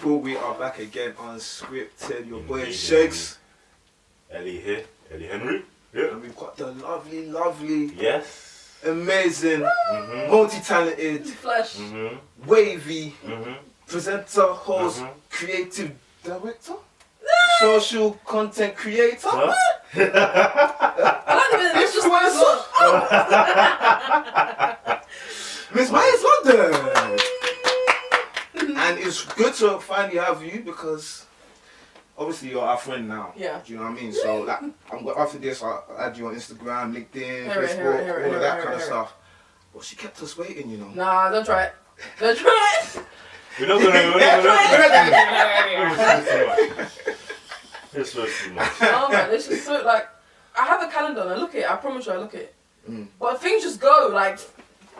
people, we are back again on Unscripted. Your boy Shakes. Ellie here, Ellie Henry. Yeah. And we've got the lovely, Yes. amazing, multi-talented, wavy, presenter, host, creative director, social content creator. Huh? I like the minute this just goes on. Miss Myers London. And it's good to finally have you because obviously you're our friend now. Yeah. Do you know what I mean? So like, after this, I'll add you on Instagram, LinkedIn, Facebook, all of that kind of stuff. But she kept us waiting, you know. Nah, don't try it. Don't try it. We're not gonna. It's too much. Oh man, it's just so like, I have a calendar and I look at it. I promise you, I look at it. But things just go like.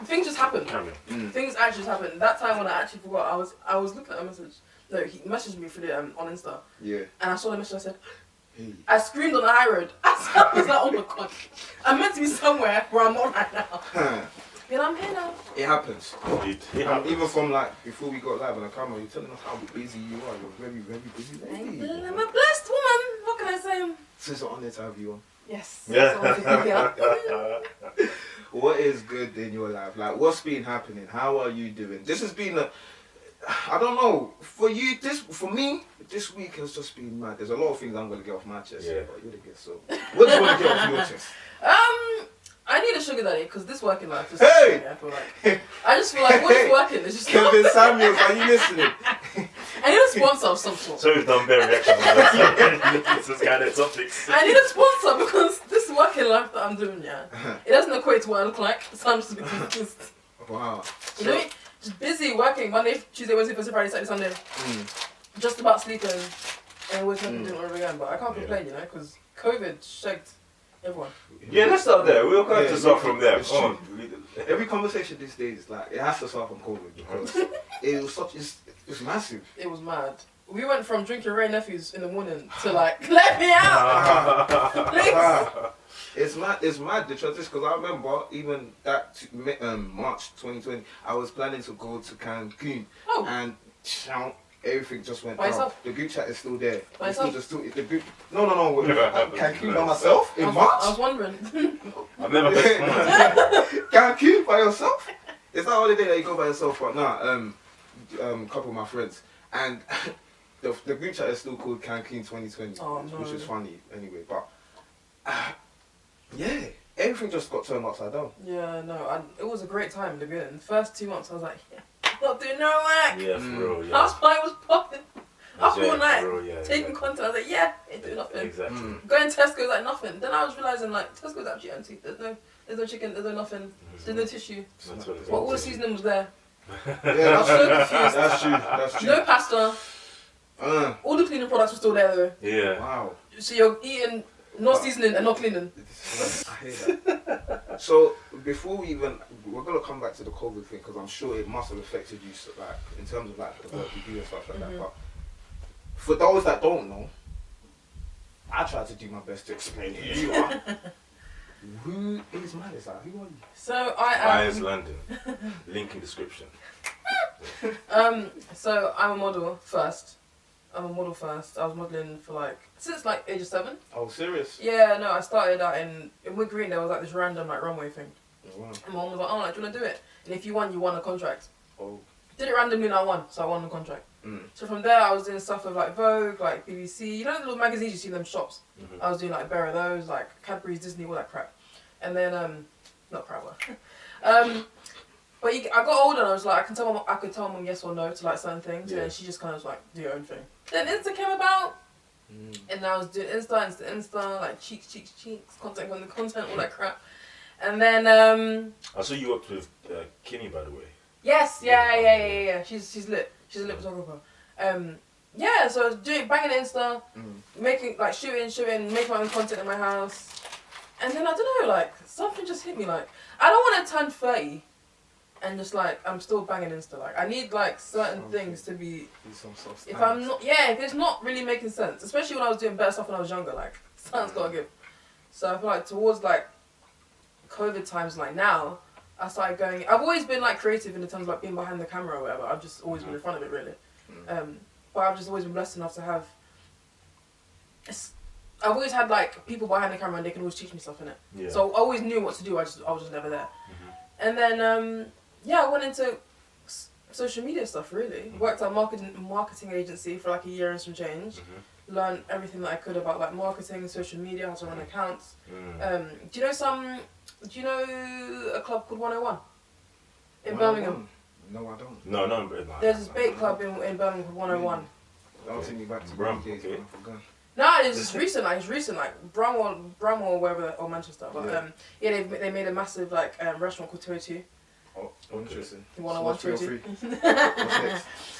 Things just happen. Things actually just happen. That time when I actually forgot, I was looking at a message. No, he messaged me through the on Insta. Yeah. And I saw the message. I said, hey. I screamed on the high road. I was like, oh my god, I'm meant to be somewhere where I'm not right now. And I'm here now. It happens. It happens. Even from like before we got live on the camera, you're telling us how busy you are. You're very, very busy lady. I'm a blessed woman. What can I say? So it's an honor to have you on. Yes. Yeah. What is good in your life? Like, what's been happening? How are you doing? This has been I don't know. For you, for me, this week has just been mad. There's a lot of things I'm gonna get off my chest. Yeah. But you're the guest, so what do you want to get off your chest? I need a sugar daddy because this working life just. Hey! I just feel like what is working? It's just. Kevin Samuels, are you listening? I need a sponsor of some sort. So we've done better reactions on that. This kind of topics. I need a sponsor because this working life that I'm doing, it doesn't equate to what I look like. So I'm just a bit confused. Wow. You know, just busy working Monday, Tuesday, Wednesday, Thursday, Friday, Saturday, Sunday. Just about sleeping and waking up and doing it all over again. But I can't complain, you know, because COVID shaked everyone. Yeah, let's start there. We'll have to start from there. Every conversation these days, like, it has to start from COVID because it was massive. It was mad. We went from drinking Ray Nephews in the morning to like, let me out! Please! It's mad the transition because I remember even that March 2020, I was planning to go to Cancun and everything just went down. The group chat is still there. By yourself? The group. No. Cancun by myself in March. I was wondering. I've never been. Cancun by yourself? It's that holiday that you go by yourself, but nah. Couple of my friends and the group chat is still called Cancun 2020, which is funny anyway. But yeah, everything just got turned upside down. Yeah, no, it was a great time in the beginning. The first 2 months, I was like, not doing no work. Yeah, for real. Yeah. House party was popping. Up all night, taking content. I was like, ain't doing nothing. Exactly. Going to Tesco's like nothing. Then I was realizing like Tesco's actually empty. There's no chicken. There's no nothing. There's no tissue. But all the seasoning was there. Yeah, I was so confused. That's true. No pasta. All the cleaning products were still there though. Yeah. Wow. So you're eating, not seasoning and not cleaning. I hear that. So before we're gonna come back to the COVID thing because I'm sure it must have affected you, so, like in terms of like the work you do and stuff like that. But for those that don't know, I try to do my best to explain who you are. Who is Malisa? Who are you? So I am. Myers London. Link in description. So I'm a model first. I was modelling for since age of 7. Oh, serious? Yeah, no, I started out in Wood Green. There was like this random runway thing. Oh, wow. And my mum was like, do you want to do it? And if you won a contract. Oh. Did it randomly and I won, so I won the contract. So from there I was doing stuff with Vogue, BBC, you know the little magazines you see in them shops? I was doing bear of those, Cadbury's, Disney, all that crap. And then, not crap, but I got older and I was like, I could tell mum yes or no to certain things, and then she just kind of do your own thing. Then Insta came about, and I was doing Insta, cheeks, content, all that crap. And then, I saw you worked with Kinney, by the way. Yes, yeah. She's lit. She's a lit photographer. Yeah, so I was banging Insta, making shooting, making my own content in my house. And then I don't know, something just hit me. I don't want to turn 30 and just I'm still banging Insta. I need certain things to be. If it's not really making sense, especially when I was doing better stuff when I was younger, something's gotta give. So I feel towards COVID times now, I started going. I've always been creative in the terms of being behind the camera or whatever. I've just always been in front of it really. but I've just always been blessed enough to have. I've always had like people behind the camera and they can always teach me stuff in it. Yeah. So I always knew what to do. I was just never there. And then I went into social media stuff really. Worked at a marketing agency for like a year and some change. Learned everything that I could about like marketing, social media, how to run accounts. Do you know a club called 101 in Birmingham? No, I don't. No. There's this bait club in Birmingham called 101. I'll take me back to Brum, days okay. when I forgot. No, it's recent. Like Bramwell or wherever, or Manchester. But they made a massive like restaurant called 202. Oh, interesting. 101 So what's 202.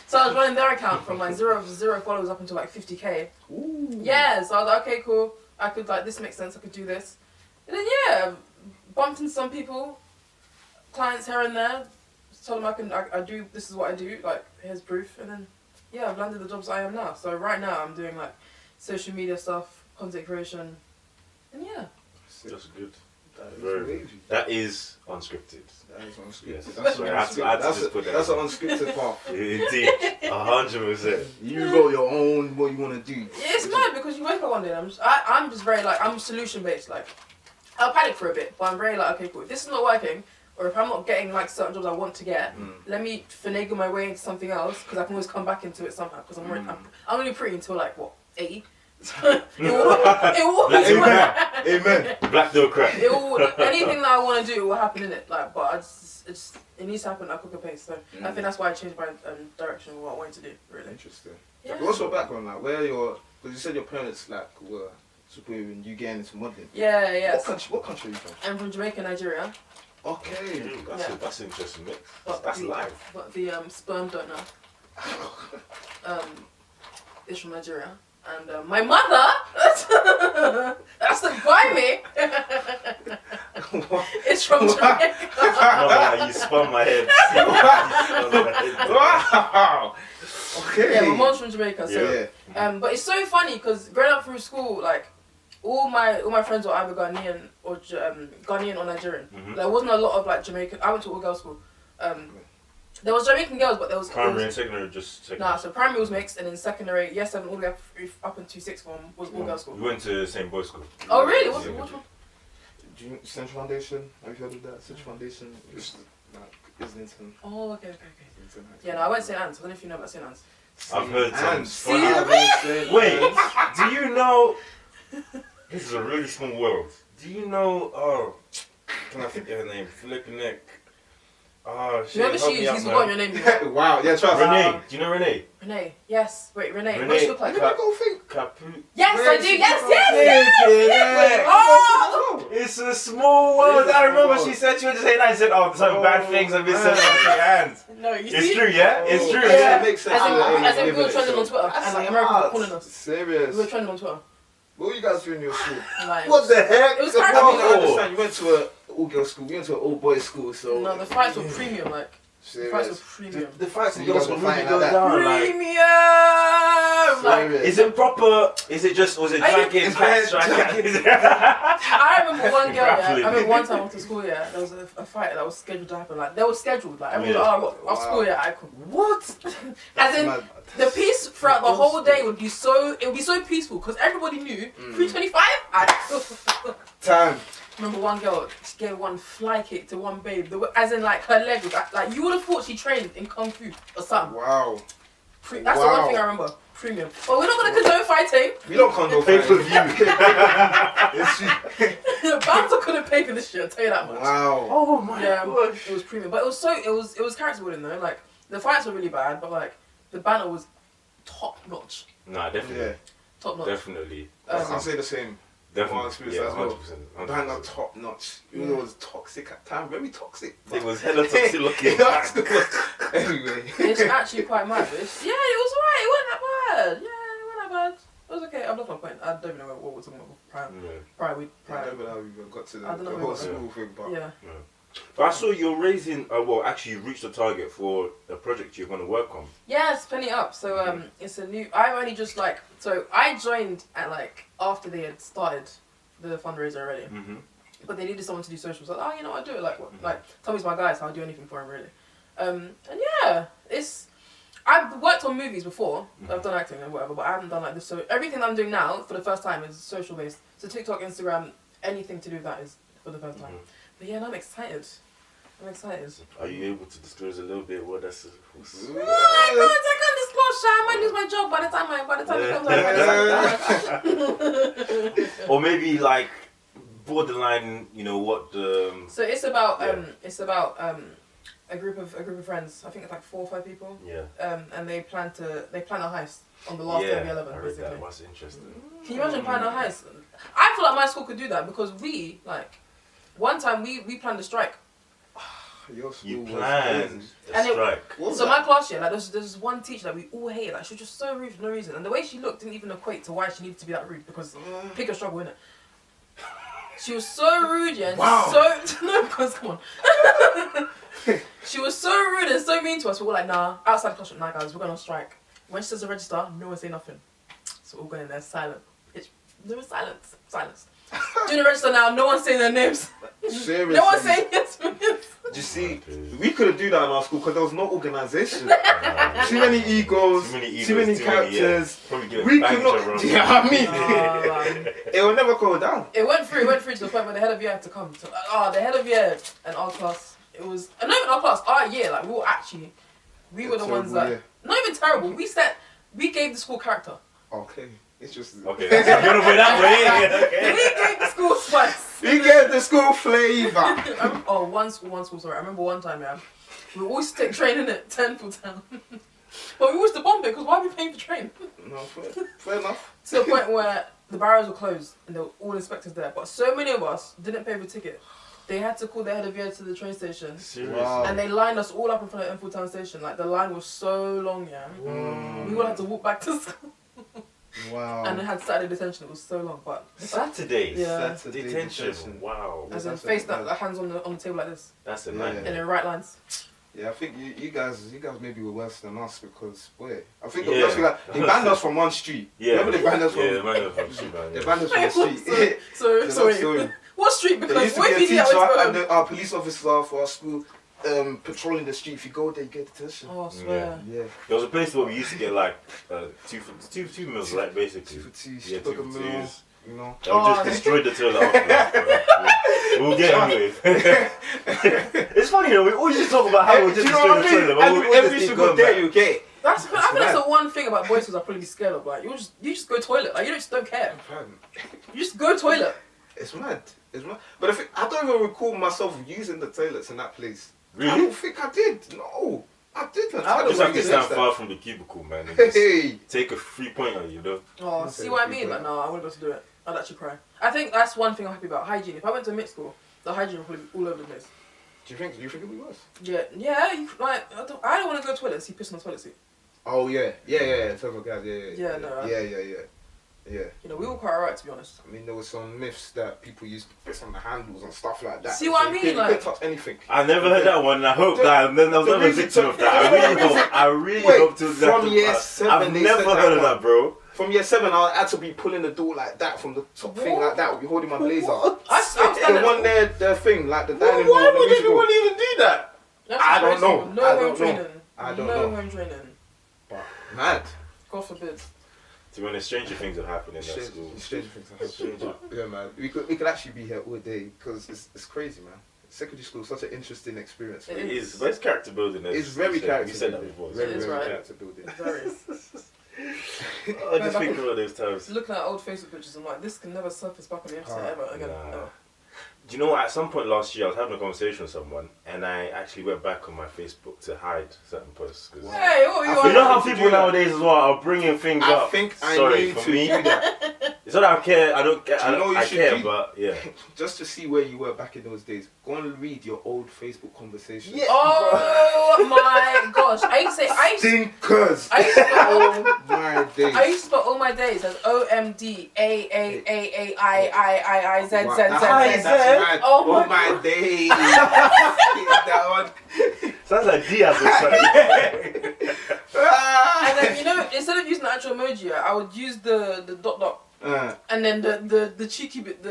So I was running their account from like zero followers up until like 50k. Ooh. Yeah, so I was like, okay, cool. I could like this makes sense. I could do this. And then bumped into some people, clients here and there. Told them I do. This is what I do. Like here's proof. And then I've landed the jobs I am now. So right now I'm doing like social media stuff, content creation, and That's good. That That is is crazy. unscripted. That is unscripted. Yes. That's Sorry, an I had to just put that That's an in. unscripted path. Indeed, 100%. You wrote your own what you want to do. it's mad because you wake up one day and I'm just very like I'm solution based. Like I'll panic for a bit, but I'm very like okay, cool. If this is not working, or if I'm not getting like certain jobs I want to get, let me finagle my way into something else because I can always come back into it somehow. Because I'm only pretty until like what 80. it will Amen. Black door crack. anything that I want to do will happen in it. Like, but it needs to happen at a quicker pace. So I think that's why I changed my direction of what I wanted to do. Really Interesting. Yeah. What's your background like? Where because you said your parents like were supportive in you getting into modeling. Yeah. What country are you from? I'm from Jamaica, Nigeria. Okay. That's interesting mix. But That's live. But the sperm donor is from Nigeria. And my mother, that's the buy me, it's from Jamaica. No, you spun my head. Wow. Okay. Yeah, my mom's from Jamaica. So, Yeah. but it's so funny because growing up through school, like all my friends were either Ghanaian or Ghanaian or Nigerian. There wasn't a lot of like Jamaican. I went to all girls school. There was Jamaican girls, but there was Primary and secondary, just secondary. Nah, so primary was mixed, and then secondary, year 7 all the way up into 6th form was all girls school. We went to the same boys' school. Oh really? Yeah. Which one? Do you Central Foundation? Have you heard of that? Central Foundation? It's like Islington. Oh okay. Islington. Yeah, no, I went St Anne's. I don't know if you know about St Anne's. I've heard some. And See? Wait, do you know? This is a really small world. Do you know? Oh, can I forget her name? Flipping neck. Oh shit. Whoever she is, he's forgotten your name. Wow, yeah, trust me. Renee. Do you know Renee? Renee. Yes. Wait, Renee. What Renee. does she look like? Let me go think. Capu. Yes, I do. Yes. Oh! It's a small world. I remember she said she was just saying that. I said, "Oh, some bad things have been said on your hands." No, you see? It's true, yeah. It's true. Yeah. It makes sense. As in we were trending on Twitter, and like America were calling us. Serious. We were trending on Twitter. What were you guys doing in your school? Like, What the heck? It was I crazy. mean, I understand. You went to an all-girls school. We went to an all-boys school, so. No, the fights were premium. Like the fights were Serious. premium. The fights So and you girls guys will were really fighting go like that? down. Like, Premium. Like, Serious. is it proper? Is it just? Was it Are you- jackets, hats, I remember one girl. Yeah, Baffling. I remember one time I went to school. Yeah, there was a fight that was scheduled to happen. Like they were scheduled. Like everyone was like, oh, off school. Yeah, I could. What? As in. Mad. The peace throughout the whole day would be so peaceful because everybody knew 3:25. Time. Remember one girl, she gave one fly kick to one babe. As in like her leg was like you would have thought she trained in kung fu or something. Wow. That's the one thing I remember. Premium. But we're not gonna condone fighting. We don't condone Pay-per-view. Banter couldn't pay for this shit. I'll tell you that much. Wow. Oh my gosh. It was premium, but it was character building though. Like the fights were really bad, but like the banter was top notch. Nah, definitely. Yeah. Top notch. Definitely. I'll say the same. Definitely. experience Yeah, as well. 100%. Banger top notch. Even though it was toxic at times, very toxic. It was hella toxic looking. Anyway. It's actually quite mad. But it was alright. It wasn't that bad. Yeah, it wasn't that bad. It was okay. I've lost my point. I don't even know what we're talking about. I don't know how we even got to the I don't know whole what- school thing, but Yeah. But I saw you're raising. Well, actually, you reached the target for a project you're going to work on. Yeah, it's Penny Up. So it's a new. I'm only just like so. I joined at like after they had started the fundraiser already, but they needed someone to do socials. Like, oh, you know, I do it. Like, what? Like Tommy's my guy, so I'll do anything for him really. And yeah, it's. I've worked on movies before. I've done acting and whatever, but I haven't done like this. So everything I'm doing now for the first time is social based. So TikTok, Instagram, anything to do with that is for the first time. But yeah, no, I'm excited. Are you able to disclose a little bit what that's? No, I can't disclose. I might lose my job by the time it comes out. Or maybe like borderline, you know what the. So it's about a group of friends. I think it's like 4 or 5 people. Yeah. And they plan a heist on the last day of year 11. I read basically. that. What's interesting? Can you imagine planning a heist? I feel like my school could do that because one time we planned a strike. Your school You was planned a And it- strike. So my class year, like there's one teacher that we all hated. Like she was just so rude for no reason, and the way she looked didn't even equate to why she needed to be that rude. Because pick a struggle, innit? She was so rude, yeah. And no, because come on. She was so rude and so mean to us. We were like, nah, outside the classroom, nah, guys, we're going on strike. When she says to register, no one say nothing. So we're all going in there silent. There was silence. Doing the register now, no one's saying their names. Seriously. No one's saying yes. Do you see? We couldn't do that in our school because there was no organisation. Too many egos, too many characters. We could not. Yeah, I mean, it will never go down. It went through to the point where the head of year had to come. The head of year and our class. It was not even our class. Our year, like we were the ones that not even terrible. We gave the school character. Okay. It's just Okay, that's a good way that way. Okay. We gave the school spice. We gave the school flavour. One school. Sorry, I remember one time. Yeah, we always take train in it 10 for 10. But we always to bomb it because why are we paying for train? No, fair enough. To the point where the barriers were closed and there were all inspectors there. But so many of us didn't pay for ticket. They had to call the head of year to the train station. Seriously? Wow. And they lined us all up in front of Enfield Town Station. Like the line was so long, yeah. We all had to walk back to school. Wow. And they had Saturday detention. It was so long, but Saturdays. Yeah. Saturday Detention. Wow. as in That's face a- that hands on the table like this, That's a Yeah. nightmare. and in right lines. Yeah, I think you guys maybe were worse than us because I think Yeah. they banned us from one street. Yeah. Remember they banned us from? Yeah, they banned us from street, man. They banned us from the street. So The sorry. long story. What street? There Because used to what be a if you teacher did and our police officer for our school patrolling the street. If you go there, you get detention. Oh, I swear. Yeah. There was a place where we used to get like two meals, like basically. 2 for 2, Yeah, sugar 2 for meal, 2s. you know. I would just destroy the toilet afterwards. We'll get anyway. It's funny though, we always just talk about how we'll just destroy the toilet. But we'll Every just keep single going day back. you get. I think that's the one thing about boys' schools I'd probably be scared of. Like you just go toilet. Like you just don't care. You just go toilet. It's mad. But I don't even recall myself using the toilets in that place. Really? I don't think I did. No, I didn't. I just have to stand far from the cubicle, man. And just Hey. take a 3-pointer, you know. Oh, see what I mean? Like no, I wouldn't be able to do it. I'd actually cry. I think that's one thing I'm happy about hygiene. If I went to a mixed school, the hygiene would probably be all over the place. Do you think it'd be worse? Yeah. You, like I don't want to go to the toilet and see piss on the toilet seat. Oh yeah. In terms of guys, Yeah, no. Yeah. You know, we were quite alright to be honest. I mean, there were some myths that people used to piss on the handles and stuff like that. See what I mean? You Like- couldn't touch anything. I never heard that one, and I hope that I was never a reason victim to- of that. I really Wait, hope to. from year 7 I've they never said heard of that that, bro. From year 7, I had to be pulling the door like that from the top thing like that. Be holding my blazer. I was The standing. one there, the thing like the dining room. Why and the would music room. anyone even do that? That's I don't know. disgraceful. No I home don't know. training. I don't no know. home training. But mad. God forbid. To be honest, stranger things have happened in that school. Strange things have happened. Stranger. Yeah, man. We could actually be here all day because it's crazy, man. Secondary school is such an interesting experience. It Man. It is, but it's character building. It's very character You said that building. before. Very, It is, very right? character building. Very. I just think of all those times. Looking at old Facebook pictures, I'm like, this can never surface back on the internet ever again. Nah. Ever. Do you know what? At some point last year, I was having a conversation with someone, and I actually went back on my Facebook to hide certain posts. 'Cause Hey, what were you you know how to people do that. nowadays as well are bringing things I up. think I Sorry need for to me. do that. It's not that I care. I don't care. Do you know what you I should care, do? but yeah. Just to see where you were back in those days. Go and read your old Facebook conversations. Yeah. Oh my gosh! I used to Stinkers. spell My days. I used to spell all my days as OMD AAAAIIIIZZZZ. That's mad. Oh Oh my my days. That one. Sounds like Diaz or something. And then you know, instead of using the actual emoji, I would use the dot Uh, and then the cheeky bit.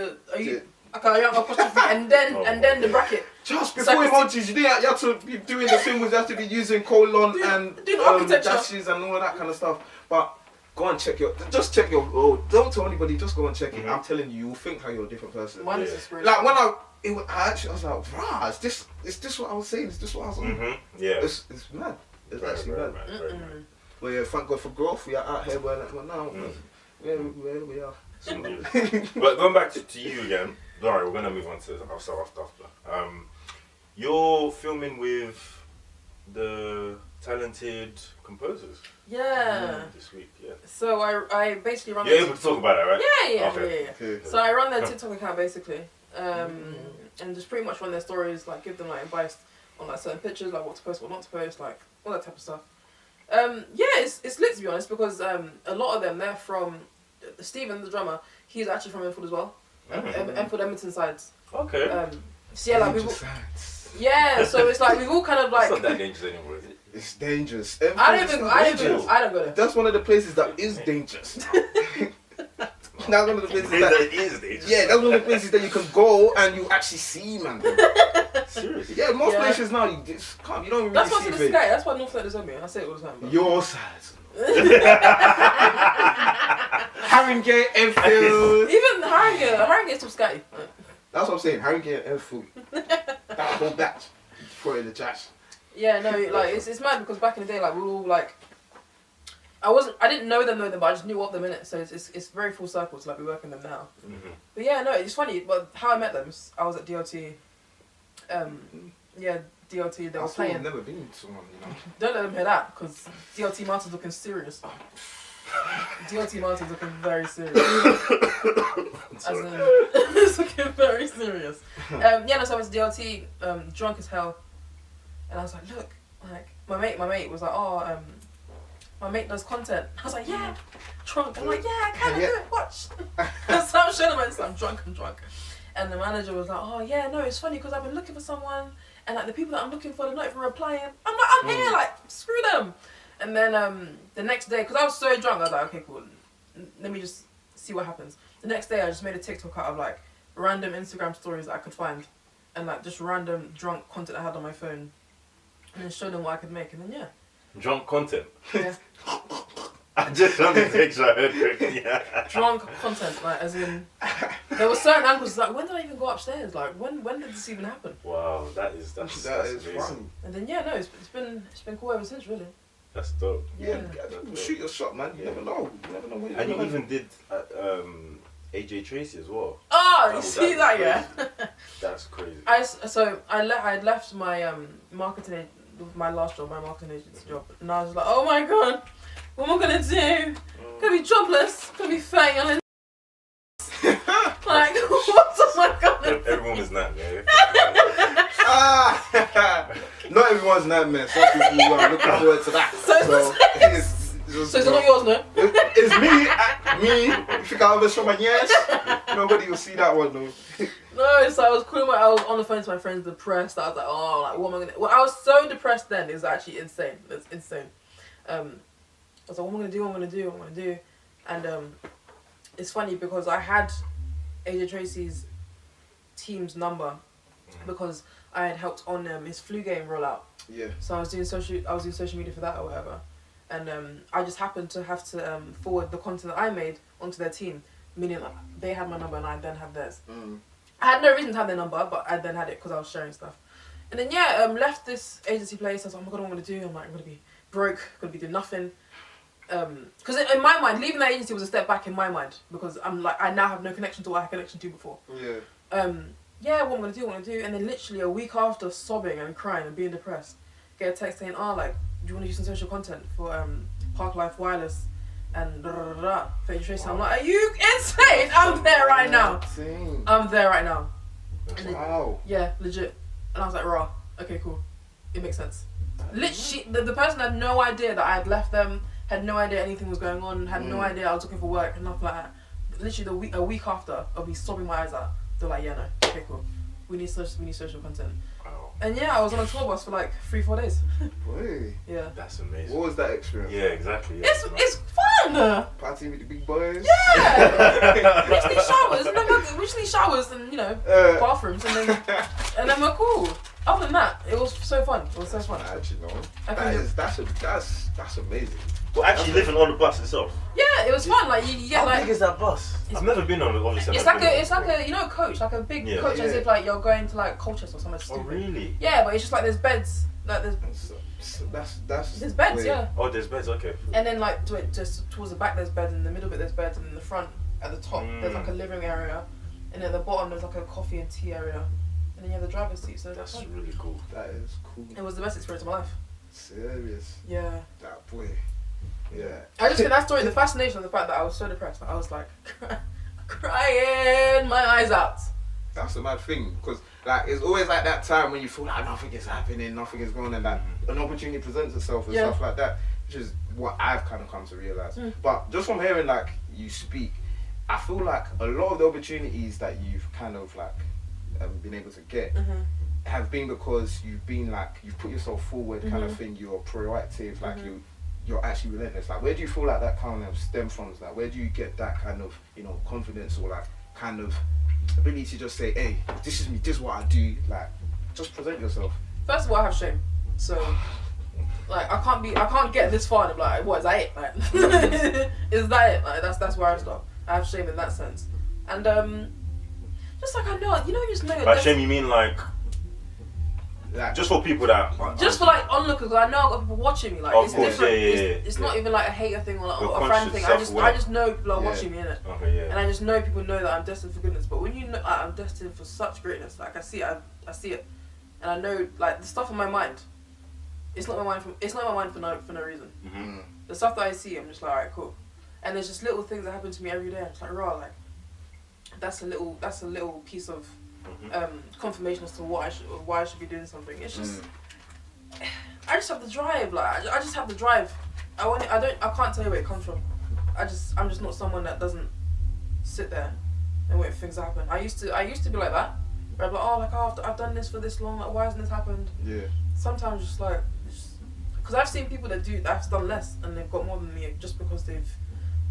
Okay, young apostrophe, and then the bracket. Just before emojis, you have to be doing the symbols. You have to be using colon and do the architecture. dashes and all that kind of stuff. But go and check just check your. Oh, don't tell anybody. Just go and check it. I'm telling you, you'll think how you're a different person. Mine is this like when I was like, rah, is this what I was saying? Is this what I was on? Yeah. It's mad. It's actually mad. Very mad. Well, yeah, thank God for growth. We are out here, but now, where we are. But going back to you again. Sorry, we're gonna move on to our stuff after. You're filming with the talented composers. Yeah. This week, yeah. So I basically run. You're able to talk about it, right? Yeah. Okay. So I run their TikTok account basically, and just pretty much run their stories, like give them like advice on like certain pictures, like what to post, what not to post, like all that type of stuff. It's lit to be honest because a lot of them they're from Stephen, the drummer. He's actually from Enfield as well. Enfield Edmonton sides. Okay. So yeah, like so it's like we've all kind of like. It's not that dangerous anymore, is it? It's dangerous. I don't go there. That's one of the places that is dangerous. That's one of the places that is dangerous. Yeah, that's one of the places that you can go and you actually see, man. Seriously? Yeah, most places now you just can't. You don't even That's really what's see in the sky. That's why North Side is on me. I say it all the time. But. Your side. Haringey, Enfield. Even Haringey is too sky. That's what I'm saying. Haringey and Enfield. That whole batch. Throw it in the trash. Yeah, no, like it's mad because back in the day, like we were all like, I didn't know them, but I just knew of them in it. So it's very full circle to like be working them now. But yeah, no, it's funny. But how I met them, I was at DOT. DOT. They were playing. I've never been to one, you know. Don't let them hear that because DOT Martin's looking serious. DOT Martin's looking very serious. As in, it's looking very serious. So I was DOT, drunk as hell. And I was like, look, like my mate was like, my mate does content. I was like, yeah, drunk. I'm like, yeah, I kind of do it. Watch. So I'm showing him, I'm drunk. And the manager was like, oh yeah, no, it's funny because I've been looking for someone, and like the people that I'm looking for, they're not even replying. I'm like, I'm here, like screw them. And then the next day, because I was so drunk, I was like, okay, cool. Let me just see what happens. The next day, I just made a TikTok out of like random Instagram stories that I could find, and like just random drunk content I had on my phone. And then show them what I could make, and then Drunk content. Yeah. I just want to make sure I heard correctly. Yeah. Drunk content, like as in, there were certain angles like, when did I even go upstairs? Like, when did this even happen? Wow, that is amazing. Fun. And then it's been cool ever since, really. That's dope. Yeah, shoot your shot, man. You never know. When and you even did AJ Tracy as well. Oh, you see that, yeah? That's crazy. I left my marketing, my last job, my marketing agency job, and I was like, oh my god, what am I gonna do? Gonna be jobless, gonna be failing. Like, what am I gonna do? Everyone is not, man. Not everyone's nightmare. Some people are looking forward to that. So it's not yours, no? It's me. You think I'll ever show my yes? Nobody will see that one though. No, so I was on the phone to my friends, depressed. I was like, oh, like what am I gonna? Well, I was so depressed then. It was actually insane. It's insane. I was like, what am I gonna do? And it's funny because I had AJ Tracy's team's number because I had helped on his flu game rollout. Yeah. So I was doing social media for that or whatever, and I just happened to have to forward the content that I made onto their team, meaning like, they had my number and I then had theirs. I had no reason to have their number, but I then had it because I was sharing stuff. And then left this agency place. I was like, oh my god, what am I gonna do? I'm like, I'm gonna be broke, gonna be doing nothing. Because in my mind, leaving that agency was a step back in my mind because I'm like, I now have no connection to what I had connection to before. Yeah. What I'm gonna do, and then literally a week after sobbing and crying and being depressed, get a text saying, like, do you want to use some social content for Park Life Wireless and for AJ Tracy? I'm like, are you insane? I'm there right now. I'm there right now. Wow. Yeah, legit. And I was like, raw. Okay, cool. It makes sense. Literally, the person had no idea that I had left them. Had no idea anything was going on. Had no idea I was looking for work and nothing like that. Literally, a week after of me sobbing my eyes out, they're like, yeah, no, okay, cool. We need social content. Wow. And yeah, I was on a tour bus for like 3-4 days. Boy, Yeah. That's amazing. what was that experience? Yeah, exactly. Yeah. It's fun! Partying with the big boys. Yeah! we just need showers and, you know, bathrooms and then we're cool. Other than that, it was so fun. It was so fun. Actually, no. I That's amazing. Well, actually living on the bus itself. Yeah, it was fun. Like you get How like big is that bus? I've never been on it. Obviously, it's like a you know, a coach, like a big coach, as if like you're going to like Colchester or somewhere stupid. Oh really? Yeah, but it's just like there's beds, like there's That's beds, wait. yeah. Oh, there's beds. Okay. And then like just towards the back there's beds, in the middle bit there's beds, and in the front at the top there's like a living area, and at the bottom there's like a coffee and tea area, and then you have the driver's seat. So That's really cool. That is cool. it was the best experience of my life. Serious. Yeah. That boy. Yeah. I just think that story, the fascination of the fact that I was so depressed, I was like crying my eyes out. That's a mad thing, because like it's always like that time when you feel like nothing is happening, nothing is going, and that an opportunity presents itself and stuff like that, which is what I've kind of come to realize. But just from hearing like you speak, I feel like a lot of the opportunities that you've kind of like been able to get have been because you've been like you've put yourself forward, kind of thing. You're proactive, like you're actually relentless. Like, where do you feel like that kind of stem from? Like, where do you get that kind of, you know, confidence or like kind of ability to just say, hey, this is me, this is what I do, like just present yourself? First of all, I have shame, so like I can't get this far and be like, what is that it? Like is that it? Like that's where I stop. I have shame in that sense. And just like I know, you know, you just know. By shame you mean like just for people that just for like onlookers, because I know I've got people watching me. Like of it's course, different. Yeah, it's not even like a hater thing or like You're a fan thing. I self-aware. just know people are watching me, innit? Okay, yeah. And I just know people know that I'm destined for goodness. But when you know I'm destined for such greatness, like I see it, and I know like the stuff in my mind. It's not my mind for no reason. The stuff that I see, I'm just like, alright, cool. And there's just little things that happen to me every day. I'm just like, raw, like that's a little piece of confirmation as to why I should be doing something. It's just I just have the drive. Like I just have the drive. I can't tell you where it comes from. I'm just not someone that doesn't sit there and wait for things to happen. I used to be like that. Where I'm like, I've done this for this long. Like, why hasn't this happened? Yeah. Sometimes just like, because I've seen people that have done less and they've got more than me just because they've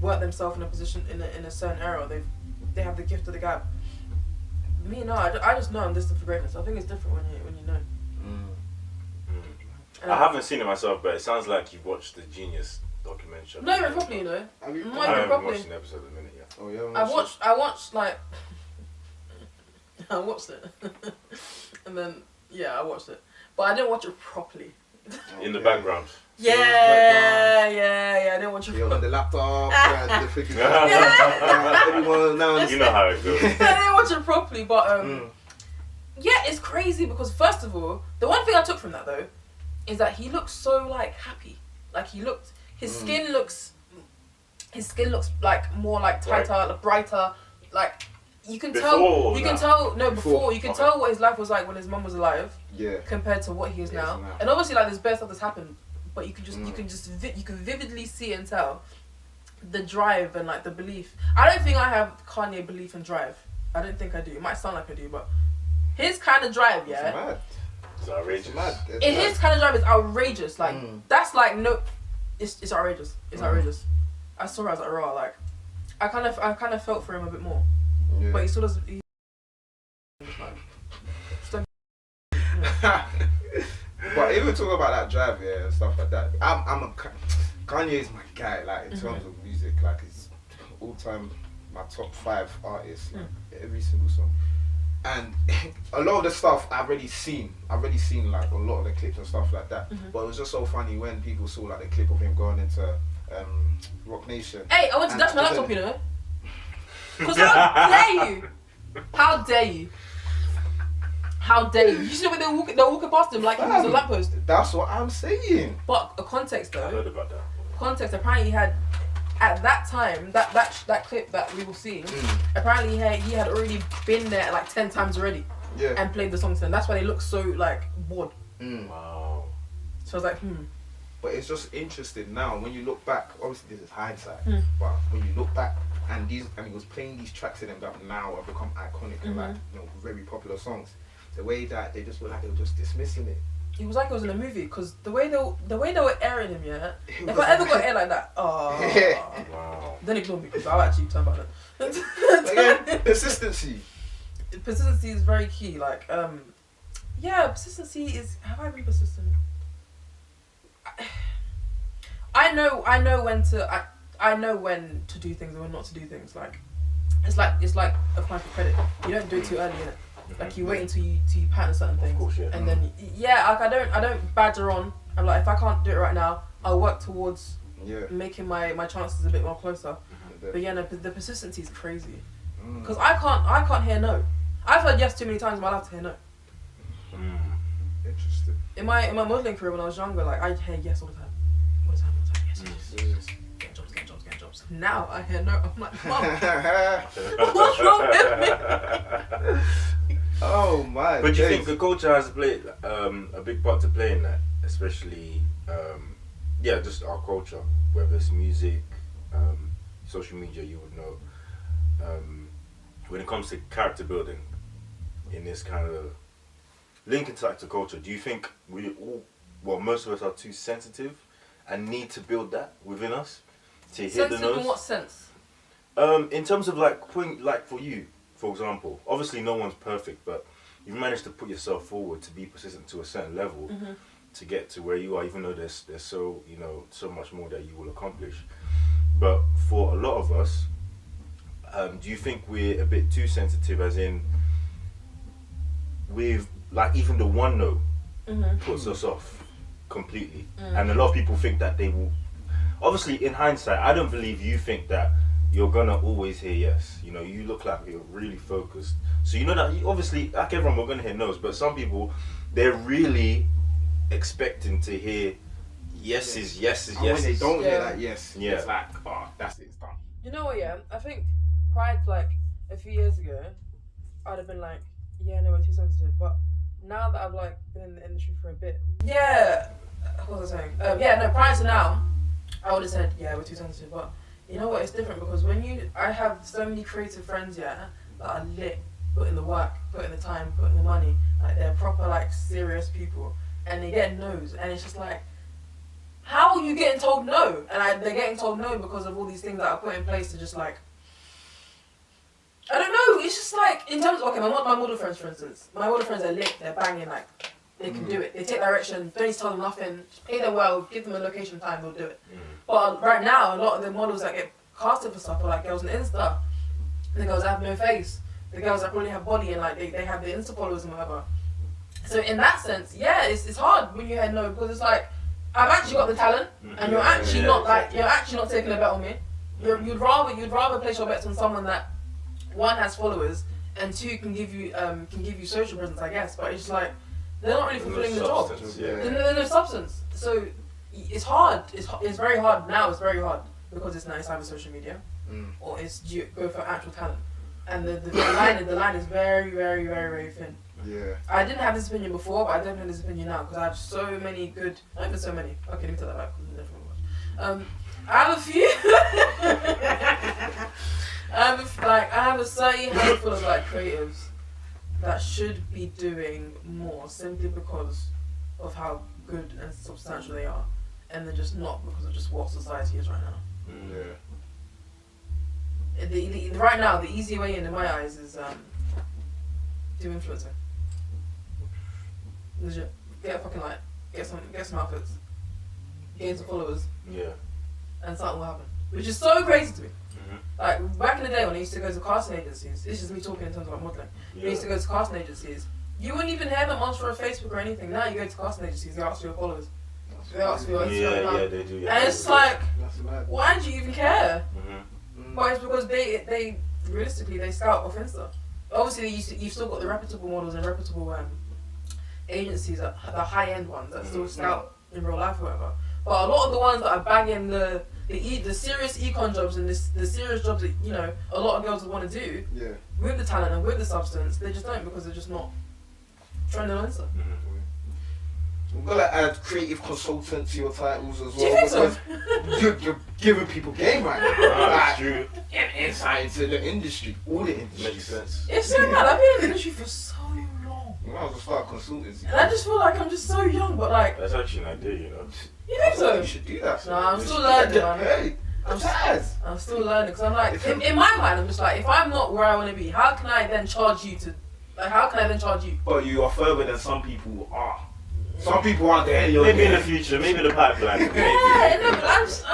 worked themselves in a position in a certain era. They have the gift of the gab. Me, no, I just know I'm destined for greatness. I think it's different when you know. I haven't seen it myself, but it sounds like you've watched the Genius documentary. Not even properly, you know. I haven't watched an episode at the minute yet. Oh yeah. I watched like I watched it, and then I watched it, but I didn't watch it properly. In the background. Yeah. I didn't watch it. You're on the laptop. The freaking everyone now. You know how it goes. I didn't watch it properly, but yeah, it's crazy because first of all, the one thing I took from that though, is that he looks so like happy. Like his skin looks like more like tighter, like brighter, like. You can tell. You can tell what his life was like when his mum was alive. Yeah. Compared to what he is now. And obviously, like there's bad stuff that's happened, but you can vividly see and tell the drive and like the belief. I don't think I have Kanye belief and drive. I don't think I do. It might sound like I do, but his kind of drive, It's mad. It's outrageous. His kind of drive is outrageous. Like that's like no, it's outrageous. It's outrageous. I saw it, I was like raw. Like I kind of felt for him a bit more. Yeah. But he still doesn't. But even talking about that drive, and stuff like that, Kanye is my guy. Like in terms of music, like he's all time my top 5 artists, like, every single song. And a lot of the stuff I've already seen like a lot of the clips and stuff like that. But it was just so funny when people saw like the clip of him going into Rock Nation. Hey, I went to dash my laptop, you know. Because how dare you? How dare you? How dare you? You see when they're walking past him like he was a lamppost. That's what I'm saying. But a context though. I heard about that. Context. Apparently he had, at that time, that clip that we were seeing. Apparently he had already been there like 10 times already. Yeah. And played the song to them. That's why they look so like bored. Wow. So I was like, But it's just interesting now when you look back. Obviously, this is hindsight. But when you look back, and he was playing these tracks in them that now have become iconic and like very popular songs. the way that they just look like they were just dismissing it. It was like it was in a movie because the way they were airing him, yeah. It If was I ever got aired like that, Wow. then ignore me because I'll actually turn back. Again, persistency. Persistency is very key. Like, yeah, persistency is. Have I been persistent? I know when to. I know when to do things and when not to do things. Like, it's like applying for credit. You don't do it too early, innit? Like you wait until you pattern certain things, Of course, yeah. and then like I don't badger on. I'm like, if I can't do it right now, I'll work towards making my chances a bit more closer. But yeah, no, the persistency is crazy. Because I can't hear no. I've heard yes too many times in my life to hear no. Interesting. In my modelling career when I was younger, like I'd hear yes all the time. Yes. Get jobs. Now I hear no. I'm like, Mom, what's wrong with me? Oh my. But do you think the culture has played a big part to play in that, especially just our culture, whether it's music, social media, you would know. When it comes to character building in this kind of linking to culture, do you think most of us are too sensitive and need to build that within us to hit the nose? Sensitive in what sense? In terms of like for you, for example, obviously no one's perfect, but you've managed to put yourself forward to be persistent to a certain level to get to where you are, even though there's so so much more that you will accomplish. But for a lot of us, do you think we're a bit too sensitive, as in with like even the one no puts us off completely, and a lot of people think that they will. Obviously, in hindsight, I don't believe you think that you're gonna always hear yes. You know, you look like you're really focused. So you know that obviously, like everyone, we're gonna hear no's, but some people, they're really expecting to hear yeses. And when they don't hear that yes, Yeah. it's like, oh, that's it, it's done. You know what? Yeah, I think prior to like a few years ago, I'd have been like, yeah, no, we're too sensitive. But now that I've like been in the industry for a bit, what was I saying? Prior to now, I would have said, yeah, we're too sensitive. But you know what? It's different because I have so many creative friends, that are lit, put in the work, put in the time, put in the money. Like they're proper, like serious people, and they get no's, and it's just like, how are you getting told no? And they're getting told no because of all these things that are put in place to just like, I don't know. It's just like in terms of, my model friends, for instance, my model friends are lit, they're banging, like they can do it. They take direction. Don't need to tell them nothing. Just pay them well, give them a location, time, they'll do it. But right now, a lot of the models that get casted for stuff are like girls on Insta. The girls that have no face. The girls that probably have body and like they have the Insta followers and whatever. So in that sense, yeah, it's hard when you hear no because it's like, I've actually got the talent, and you're actually not taking a bet on me. You'd rather place your bets on someone that one has followers and two can give you social presence, I guess. But it's just like they're not really fulfilling the job. There's no substance. So it's hard. It's very hard now. It's very hard because it's either social media or it's go for actual talent, and the line is very, very, very, very thin. Yeah. I didn't have this opinion before, but I definitely have this opinion now because I have so many good. Not even so many. Okay, let me take that back. I have a few. I have a certain handful of like creatives that should be doing more simply because of how good and substantial they are, and they're just not because of just what society is right now. Yeah. Right now, the easy way in my eyes is do influencer. Legit. Get a fucking light. Get some outfits. Gain some followers. Yeah. And something will happen. Which is so crazy to me. Like back in the day when I used to go to casting agencies, this is me talking in terms of like modelling. When I used to go to casting agencies, you wouldn't even hear them ask for a Facebook or anything. Now you go to casting agencies, they ask for your followers. They ask for your Instagram. Yeah, they do. Yeah. And it's like, why do you even care? But it's because they realistically they scout off Insta. Obviously, you've still got the reputable models and reputable agencies, the high-end ones that still scout in real life or whatever. But a lot of the ones that are banging the serious econ jobs and the serious jobs that a lot of girls would want to do with the talent and with the substance, they just don't because they're just not trending on Insta. We've got to add creative consultant to your titles as well. Do you think so? You're giving people game right now. That's true. And insight into the industry, all the industry. Makes sense. It's so mad. I've been in the industry for so long. You might as well start consultancy. And I just feel like I'm just so young, but like, That's actually an idea, you know. you think so? You should do that. Nah, I'm still learning, man. Hey, I'm still learning because I'm like, in my mind, I'm just like, if I'm not where I want to be, how can I then charge you to, like, how can I then charge you? But you are further than some people are. Some people aren't there. Maybe in the future, maybe the pipeline. Maybe. Yeah, no, but I'm just,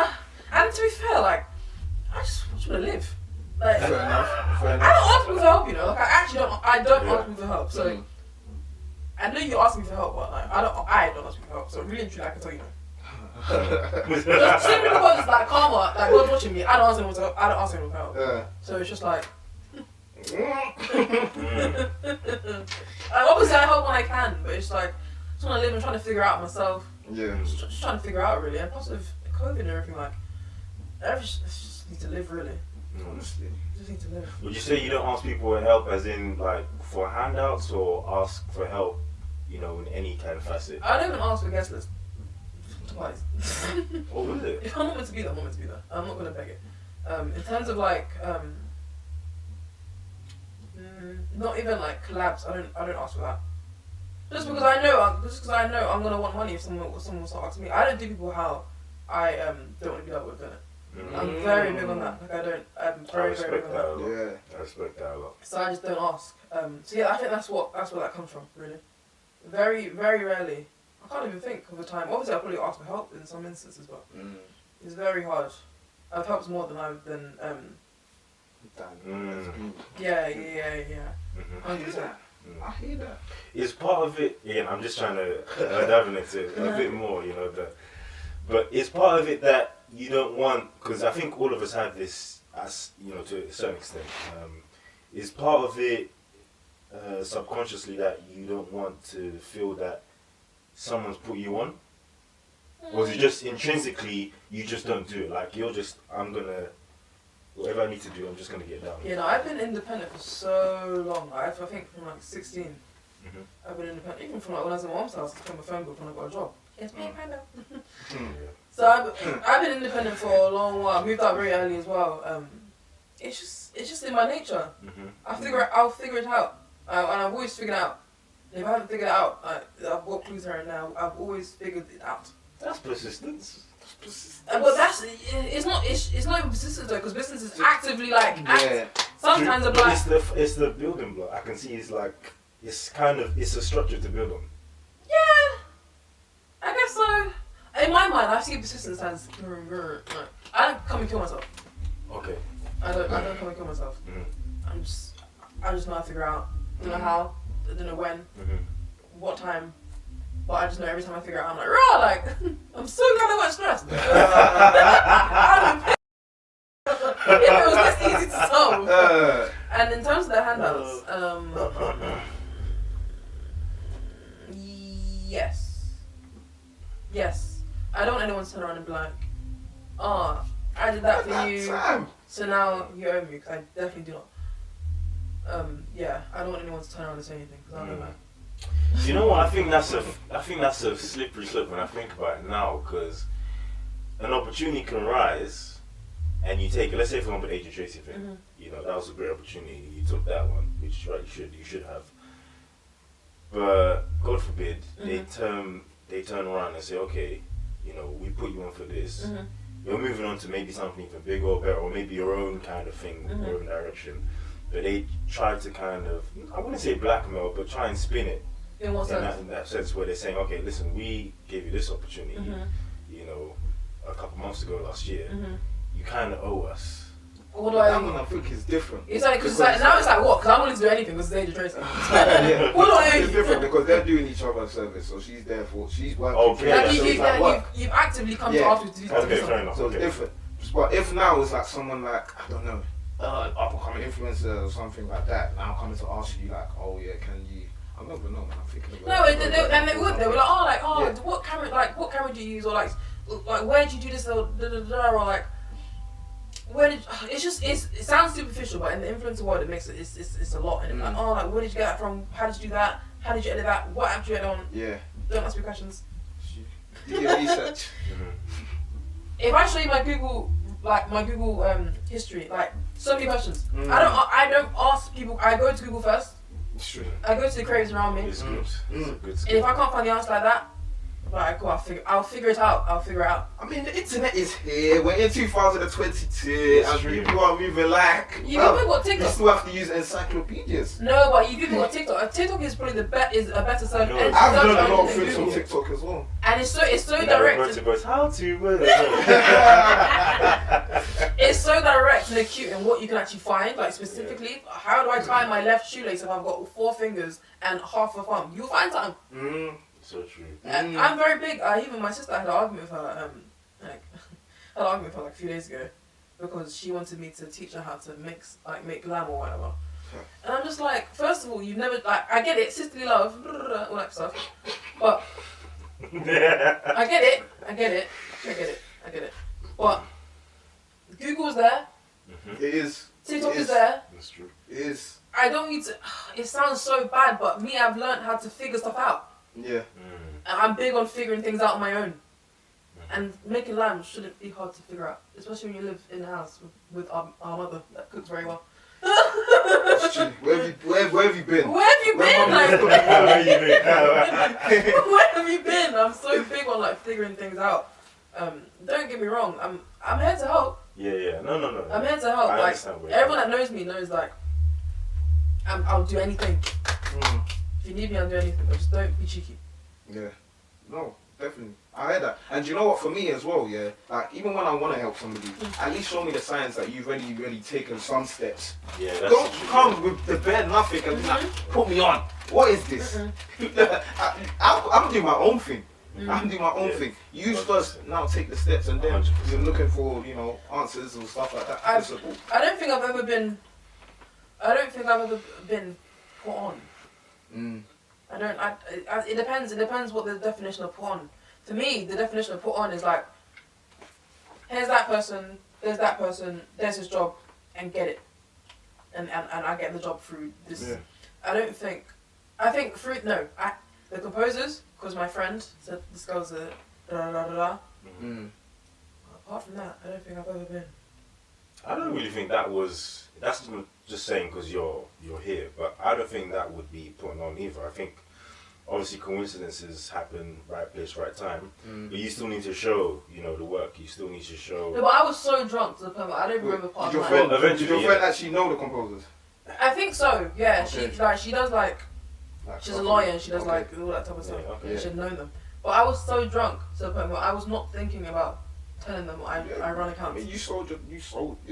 and to be fair, like, I just want to live. Like, Fair enough. Fair I enough. don't ask people for help, you know. Like, I actually don't. I don't ask people for help. So I know you ask me for help, but like, I don't ask people for help. So really and truly, I can tell you no. Just simply because it's like karma, like God's watching me. I don't ask anyone for help. I don't ask anyone for help. Yeah. So it's just like. Obviously, I help when I can, but it's like, I just want to live and trying to figure out myself. Yeah. Just trying to figure out really, and plus with COVID and everything, like, I just need to live really. Honestly. Just need to live. Would you say you don't ask people for help, as in like for handouts, or ask for help, you know, in any kind of facet? I don't even ask for guest list twice. What was it? If I'm not meant to be there, I'm not meant to be there. I'm not gonna beg it. In terms of like, not even like collabs. I don't ask for that. Just because I know I'm gonna want money if someone will start asking me. I don't do people how I don't want to be dealt with, innit? I'm very big on that. Like I don't. I'm very big on that. A lot. Yeah. I respect that a lot. So I just don't ask. So yeah, I think that's where that comes from, really. Very, very rarely. I can't even think of a time. Obviously, I probably ask for help in some instances, but it's very hard. I've helped more than yeah. 100%. I hear that. Is part of it, again, I'm just trying to dive into it a bit more, you know, but it's part of it that you don't want, because I think all of us have this, as you know, to a certain extent, is part of it subconsciously that you don't want to feel that someone's put you on? Or is it just intrinsically, you just don't do it? Like, you're just, whatever I need to do, I'm just going to get down. Yeah, no, I've been independent for so long. I think from like 16. I've been independent. Even from like when I was in my mom's house, I became a phone book when I got a job. Yes, me, I know. So I've been independent for a long while. I moved out very early as well. It's just in my nature. I'll figure it out. And I've always figured it out. And if I haven't figured it out, I've got clues here and now. I've always figured it out. That's persistence. But it's not even persistence though, because business is actively like sometimes I'm like it's the building block. I can see it's like it's a structure to build on. yeah, I guess so. In my mind, I see persistence as like, I don't come and kill myself. Okay. I don't come and kill myself. I just know how to figure out. I don't know how. I don't know when. What time. But I just know every time I figure out, I'm like, raw, like, I'm so glad I wasn't stressed. If it was this easy to solve. And in terms of the handouts, yes. I don't want anyone to turn around and be like, I did that for you, so now you owe me, because I definitely do not. Yeah, I don't want anyone to turn around and say anything, because I know that. You know what? I think that's a slippery slope when I think about it now, because an opportunity can rise, and you take it. Let's say for example, the Agent Tracy thing. You know, that was a great opportunity. You took that one, which right, you should have. But God forbid they turn around and say, okay, you know, we put you on for this. You're moving on to maybe something even bigger or better, or maybe your own kind of thing, your own direction. But they try to kind of, I wouldn't say blackmail, but try and spin it. In what sense? In that sense where they're saying, okay, listen, we gave you this opportunity, you know, a couple months ago last year. You kind of owe us. What do I That owe one I you? think is different. It's like, because now it's like what? Because I'm willing to do anything because it's Agent Tracy. Yeah. What do I owe It's you? different because they're doing each other a service, so she's working. Okay. Like, so it's like work. you've actively come to Yeah. ask me to do Okay, fair something. enough. So it's different. But if now it's like someone like, I don't know, up and coming influencer or something like that, now coming to ask you like, oh yeah, can you? I'm not gonna know, man. I'm thinking about. No, and they would. They were like, Yeah. what camera do you use, or like where did you do this, or or like, where did? It sounds superficial, but in the influencer world, it makes it's a lot. And like, like where did you get that from? How did you do that? How did you edit that? What app did you edit on? Yeah. Don't ask me questions. Do your research. If I show you my Google history, like so many questions. I don't ask people. I go to Google first. It's true. I go to the craves around me. It's good. It's a good And skill. if I can't find the answer like that, like, cool, I'll figure it out. I'll figure it out. I mean, the internet is here. We're in 2022, and people are moving like. You even got You TikTok. still have to use encyclopedias. No, but you people got TikTok. TikTok is probably is a better search. No, engine I've search done a lot of engine than things on Google. TikTok as well. And it's so Now direct. Roberto goes, how to? It's so direct and acute in what you can actually find. Like specifically, how do I tie my left shoelace if I've got 4 fingers and half a thumb? You'll find something. So true. And I'm very big. Even my sister had an argument with her. Had an argument with her like a few days ago because she wanted me to teach her how to make lamb or whatever. And I'm just like, first of all, you've never like. I get it, sisterly love, all that stuff, but I get it. But Google's there. It is. TikTok It is there. That's true. It is. I don't need to. It sounds so bad, but me, I've learned how to figure stuff out. Yeah. And I'm big on figuring things out on my own. And making lamb shouldn't be hard to figure out, especially when you live in a house with our mother that cooks very well. It's true. Where have you been? Where have you been? Like, Where where have you been? I'm so big on like figuring things out. Don't get me wrong. I'm here to help. Yeah. No. I'm here to help. I Like understand where you're everyone that knows me knows like I'll do anything. If you need me, I'll do anything. But just don't be cheeky. Yeah. No, definitely. I heard that. And you know what, for me as well, yeah, like even when I want to help somebody, at least show me the signs that you've really taken some steps. Yeah, that's Don't true. come with the bare nothing and be like, put me on. What is this? I'm doing my own thing. I'm doing my own thing. You 100%. first now take the steps and then 100%. you're looking for, answers or stuff like that. I don't think I've ever been put on. I don't. It depends. It depends what the definition of put on. For me, the definition of put on is like, here's that person, there's that person, there's his job, and get it, and I get the job through this. Yeah. I think through the composers, because my friend said this girl's a da da da da. Apart from that, I don't think I've ever been. I don't really think that was. That's just saying because you're here, but I don't think that would be putting on either. I think obviously coincidences happen, right place, right time, but you still need to show, the work. You still need to show. No, but I was so drunk to the point where I don't remember part Did of your my. friend, Eventually, did your friend yeah. actually know the composers? I think so. Yeah, Okay. she does like. Like, She's a lawyer and she does okay. like all that type of stuff. Yeah, okay. And she'd known them. But I was so drunk to the point where I was not thinking about telling them I run I accounts. mean, you sold. It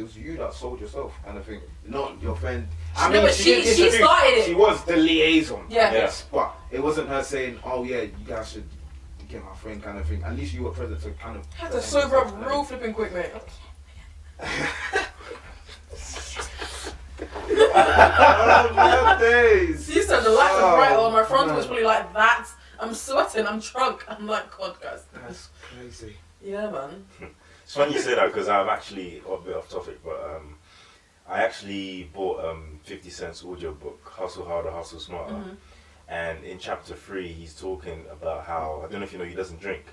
was you that sold yourself, kind of thing. Not your friend. No, but she started it. She was the liaison. Yeah. Yes, but it wasn't her saying, "Oh yeah, you guys should get my friend," kind of thing. At least you were present to kind of. I had to sober up real flipping quick, mate. Oh, days. You said the lights are bright on, my front man. was probably like that. I'm sweating, I'm drunk. I'm like, God, guys. That's crazy. Yeah, man. It's funny you say that because I've actually a bit off topic, but I actually bought 50 Cent's audiobook, Hustle Harder, Hustle Smarter, and in chapter 3 he's talking about how, I don't know if you know, he doesn't drink.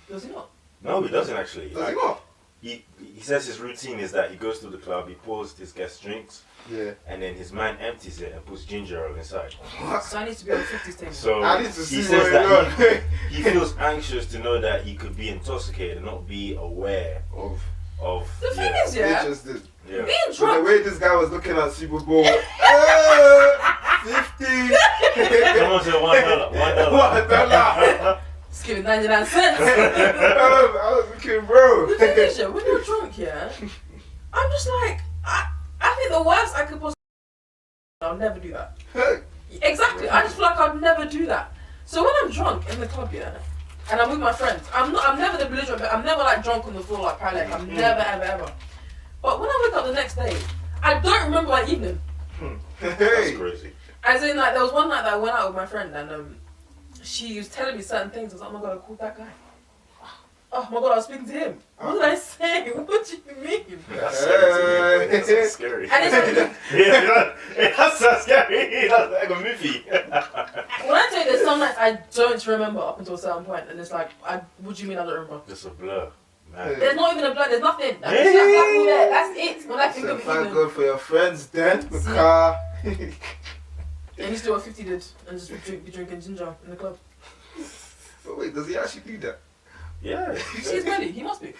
Does he not? No, he doesn't actually. Does he not? He says his routine is that he goes to the club, he pours his guest drinks, Yeah. and then his man empties it and puts ginger ale inside. So I need to be on the 50s table. So I need to see he what says it that look. he feels anxious to know that he could be intoxicated and not be aware of The thing is, yeah, Interested. yeah. being So the drunk. way this guy was looking at Super Bowl, 50. Someone said $1. $1. Just giving 99 cents. I was looking, bro. The thing is, yeah, when you're drunk, yeah, I'm just like, I think the worst I could possibly. I'll never do that. Exactly. I just feel like I'd never do that. So when I'm drunk in the club, yeah, and I'm with my friends, I'm never the belligerent. I'm never like drunk on the floor like Palek. I'm never ever. But when I wake up the next day, I don't remember my evening. That's Hey. crazy. As in, like, there was one night that I went out with my friend and she was telling me certain things. I was like, oh my god, I called that guy. Oh my god, I was speaking to him. What did I say? What do you mean? That's scary. That's so scary. And it's like, Yeah, that's so scary. That's like a movie. when I tell you there's some nights I don't remember up until a certain point, and it's like, what do you mean I don't remember? Just a blur, man. There's not even a blood, there's nothing. I'm just like, black all there. That's it. When I think So of thank evening. God for your friends then, See? because And he's doing what 50 did and just be drinking ginger in the club. But wait, does he actually do that? Yeah. You see his belly? He must be.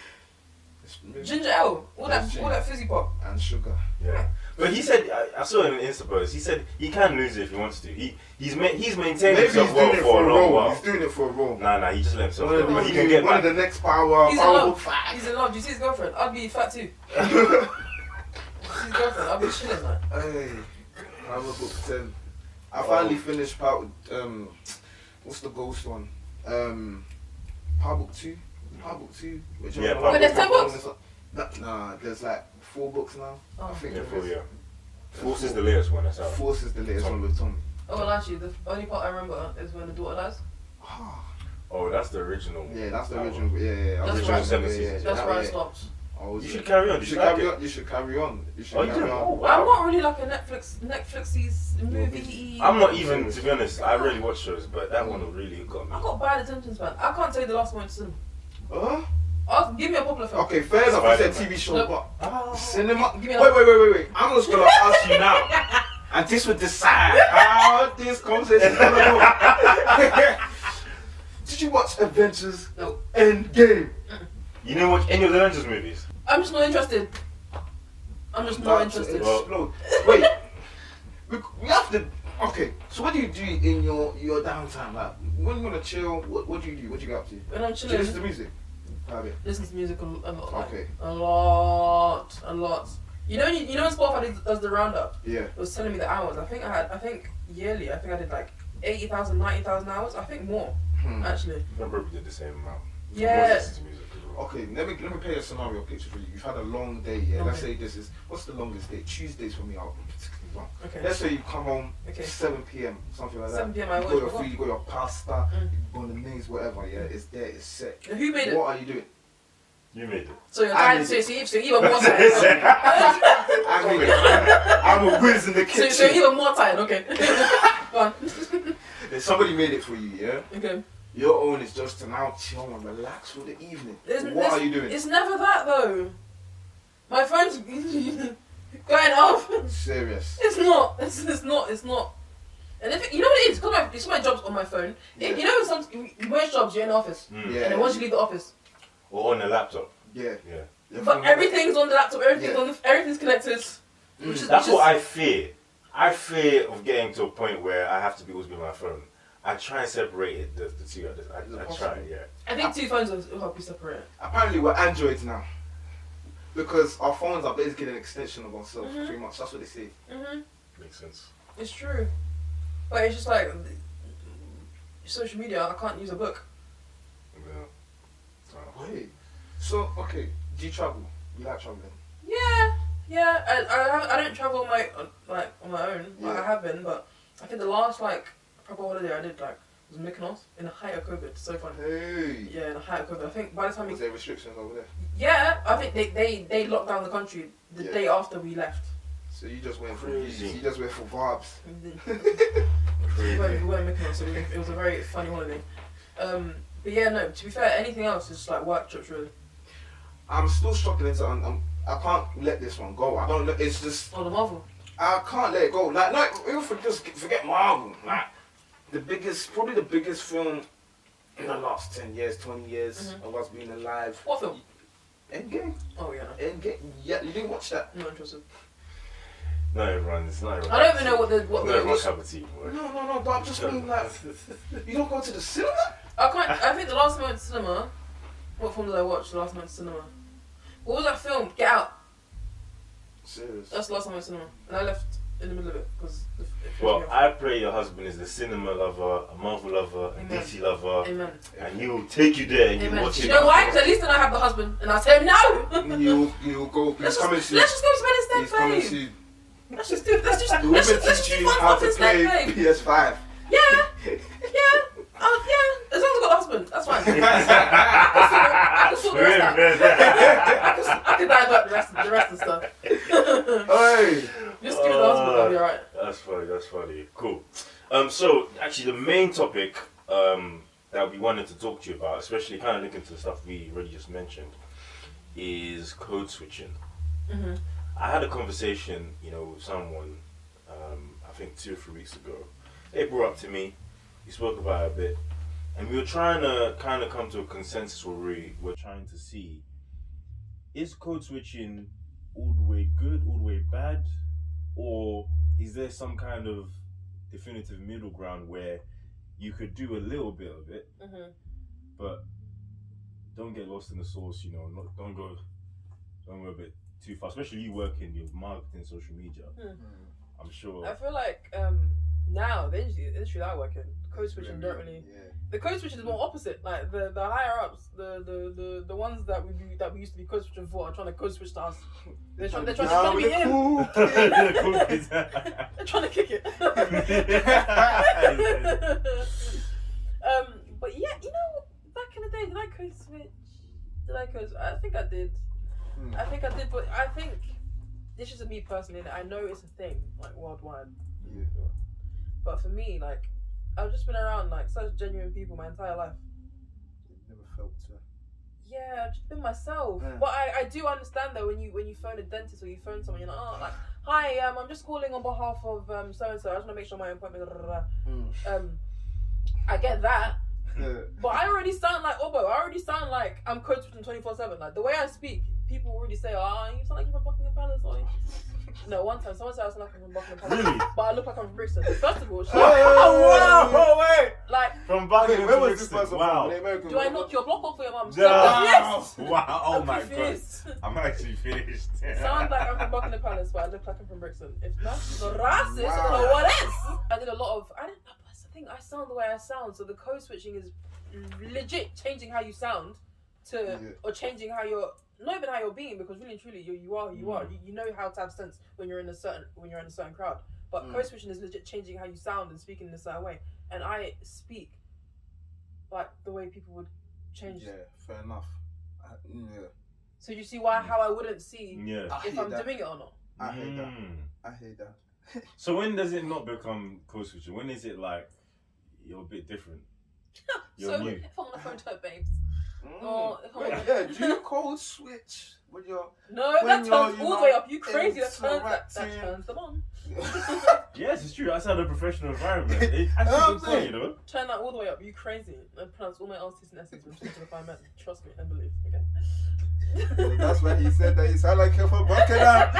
It's really- Ginger ale. All that fizzy pop. and sugar. Yeah. But he said, I saw in an Insta post, he said he can lose it if he wants to. He's maintained Maybe himself he's well doing it for a long role. while. He's doing it for a role. Nah, he just let himself One go. of But he the- can get one back. of the next power He's in book love. 5. He's in love. Do you see his girlfriend? I'd be fat too. See his girlfriend? I'd be chilling like. Hey, power book 10. I finally finished power. What's the ghost one? Power book 2. Power book 2. Which Yeah, one? Power Wait, there's 10 books? Nah, there's like 4 books now. Oh. I think Yeah, there is. yeah. Force is the latest one that's out. Force is the latest one with Tommy. Oh, well, actually, the only part I remember is when the daughter dies. Oh, that's the original. Yeah, that's the That original. one. Yeah. That's original right. 70s. That's that where I way. stopped. Oh, You should carry on. You should like carry it? on. You should carry on. You should Oh, you carry do? on. Oh, I'm wow. not really like a Netflixy movie. I'm not even, to be honest, I rarely watch shows, but that one really got me. I got bad attention span. I can't tell you the last one to cinema. Give me a popular film. Okay, fair enough. You said Spider-Man. TV show, Nope. but cinema. Give me a- Wait. I'm just gonna ask you now, and this will decide how this conversation is gonna go. Did you watch Avengers No. Endgame? You didn't watch any of the Avengers movies? I'm just not interested. I'm just not interested. Explode. Wait, we have to. Okay, so what do you do in your downtime? Like when you wanna chill, what do you do? What do you get up to? When I'm Do you chilling, listen to music? listen to music a lot. Like, Okay. a lot. You know when Spotify does the roundup? Yeah. It was telling me the hours. I think yearly, I did like 80,000, 90,000 hours. I think more, actually. I probably did the same amount. Yeah. I listen to music as well. Okay, let me play a scenario picture for you. You've had a long day, yeah. Let's Okay. say this is what's the longest day? Tuesdays for me are particularly long. Okay. Let's say you come home Okay. 7 p.m. something like that. 7 p.m. You I got watch your what? food, you got your pasta, bolognese, whatever. Yeah, it's there, it's set. Now, who made it? What are you doing? You made it. So you're I tired. made So it. you're even more tired. I'm a whiz in the So kitchen. you're even more tired. Okay. Go on. Somebody made it for you, yeah. Okay. Your own is just to now chill and relax for the evening. What are you doing? It's never that though. My phone's going off. Serious. It's not. It's not. And if you know what it is, because my job's on my phone. Yeah. You know, most jobs you're in the office, Yeah. and then once you leave the office, Or on a laptop. Yeah. Yeah. Your but phone- everything's on the laptop. Everything's Yeah. everything's connected. Which is, That's which what is, I fear. I fear of getting to a point where I have to be always be on my phone. I try and separate it, the two. Is it I try, possible? yeah. I think 2 phones will help you separate. Apparently we're androids now. Because our phones are basically an extension of ourselves, Mhm. pretty much. That's what they say. Makes sense. It's true, but it's just like social media. I can't use a book. Yeah. Wait. So, okay, do you travel? You like traveling? Yeah. I don't travel on my own. Like Yeah. I have been, but I think the last proper holiday I did was Mykonos in the height of COVID. So fun. Hey. Yeah, in the height of COVID. I think by the time Was there restrictions over there? I think they locked down the country the Yeah. day after we left. So you just went for Crazy. you just went for vibes. We weren't Mykonos, so it was a very funny holiday. But yeah, no. To be fair, anything else is just like work trips really. I'm still struggling to. I can't let this one go. I don't. It's just. Oh, the Marvel. I can't let it go. Like even just forget Marvel. Like probably the biggest film in the last 10 years, 20 years of us being alive. What film? Endgame. Oh yeah, no. Endgame. Yeah, you didn't watch that. I'm not interested. Not everyone's. I don't even know what the Not everyone's cup of tea. Boy. No. But I'm just mean like, you don't go to the cinema. I think the last time I went to cinema. What film did I watch? The last time I went to cinema. What was that film? Get Out. Serious. That's the last time I went to cinema, and I left in the middle of it because. Well, I pray your husband is the cinema lover, a Marvel lover, a Amen. DC lover, Amen. and he'll take you there and you Amen. watch it. You know why? Because at least then I have the husband, and I tell him no. You'll go. He's Let's coming just soon. go spend his He's coming babe. soon. Let's just do Teach you how to play PS5. Yeah. As long as I got the husband, that's fine. I can sort the rest out. I can divert the rest of the stuff. Hey. Just give it the husband, I'll be alright. That's funny. Cool. So actually the main topic that we wanted to talk to you about, especially kind of linking to the stuff we already just mentioned, is code switching. I had a conversation, with someone I think 2 or 3 weeks ago. They brought up to me. We spoke about it a bit, and we were trying to kind of come to a consensus where we're trying to see, is code switching all the way good, all the way bad, or is there some kind of definitive middle ground where you could do a little bit of it, but don't get lost in the sauce, you know, don't go a bit too far, especially you working with marketing, social media. I'm sure. I feel like now the industry that I work in, code switching don't really. Yeah. The code switching is more opposite. Like the higher ups, the ones that we used to be code switching for are trying to code switch to us. They're trying to be in. They're trying to kick it. But yeah, you know, back in the day, did I code switch? I think I did. I think I did, but I think this is me personally. I know it's a thing, like worldwide. Yeah. But for me, like, I've just been around like such genuine people my entire life. Never felt to. Yeah, I've just been myself. Yeah. But I do understand though when you phone a dentist or you phone someone, you're like, oh, like, hi, I'm just calling on behalf of so and so. I just want to make sure my appointment. I get that. Yeah. But I already sound like Obo. I already sound like I'm code switching 24/7. Like the way I speak, people already say, "Oh, you sound like you're from Buckingham Palace." Or no, one time someone said I sound like I'm from Buckingham Palace, really? But I look like I'm from Brixton. First of all, wow, wait, like from Buckingham to Brixton. Wow. Do I knock your block off for your mum? Yes. Wow. Oh I'm my confused. God. I'm actually finished. Sound like I'm from Buckingham Palace, but I look like I'm from Brixton. If not, the racist, I don't know what is. I did a lot of. That's the thing. I sound the way I sound, so the code switching is legit changing how you sound or changing how you're. Not even how you're being, because really and truly you are who you are. You know how to have sense when you're in a certain crowd. But code switching is legit changing how you sound and speaking in a certain way. And I speak like the way people would change. Yeah, fair enough. Yeah. So you see how I wouldn't see if I'm doing it or not. I hate that. I hate that. So when does it not become code switching? When is it like you're a bit different? You're so new. if I'm on the phone to her babes. Do you code switch when you're? No, that turns all the way up. You crazy? That turns them on. Yes, it's true. Outside a professional environment, it's actually good point, you know. Turn that all the way up. You crazy? I pronounce all my R's, T's, and S's when speaking to the fine men. Trust me and believe. Okay. Well, that's when he said that you sound like you're from Buckingham.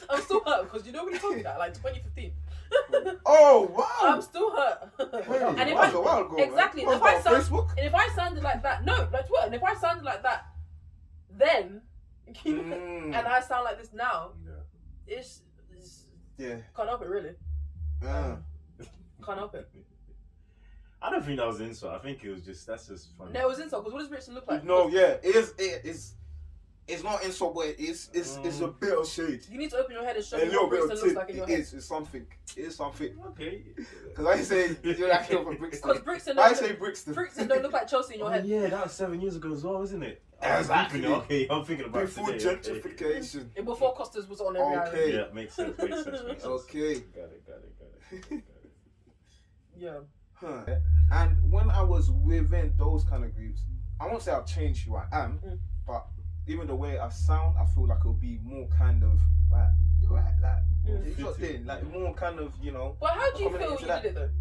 I'm still hurt because you know when he told me that, like 2015. Oh wow! I'm still hurt. And if a while ago, exactly, and if I sounded like that, no, like what? And if I sounded like that, then and I sound like this now, it's can't help it really. Can't help it. I don't think that was insult. I think it was that's just funny. No, it was insult because what does Brixton look like? No, yeah, it is. It's not insult, but it's a bit of shade. You need to open your head and show me what Brixton looks like in your head. It's something. It's something. Okay. Because I say you're like from Brixton. Because Brixton. I say Brixton. Brixton don't look like Chelsea in your head. Yeah, that was 7 years ago as well, isn't it? Exactly. Okay, I'm thinking about before gentrification. Okay. Before Costas was on every island. Yeah, makes sense. Okay. Got it. Yeah. Huh. And when I was within those kind of groups, I won't say I've changed who I am, but even the way I sound, I feel like it'll be more kind of like, you're right, like more kind of, you know. But how do you feel you did it though?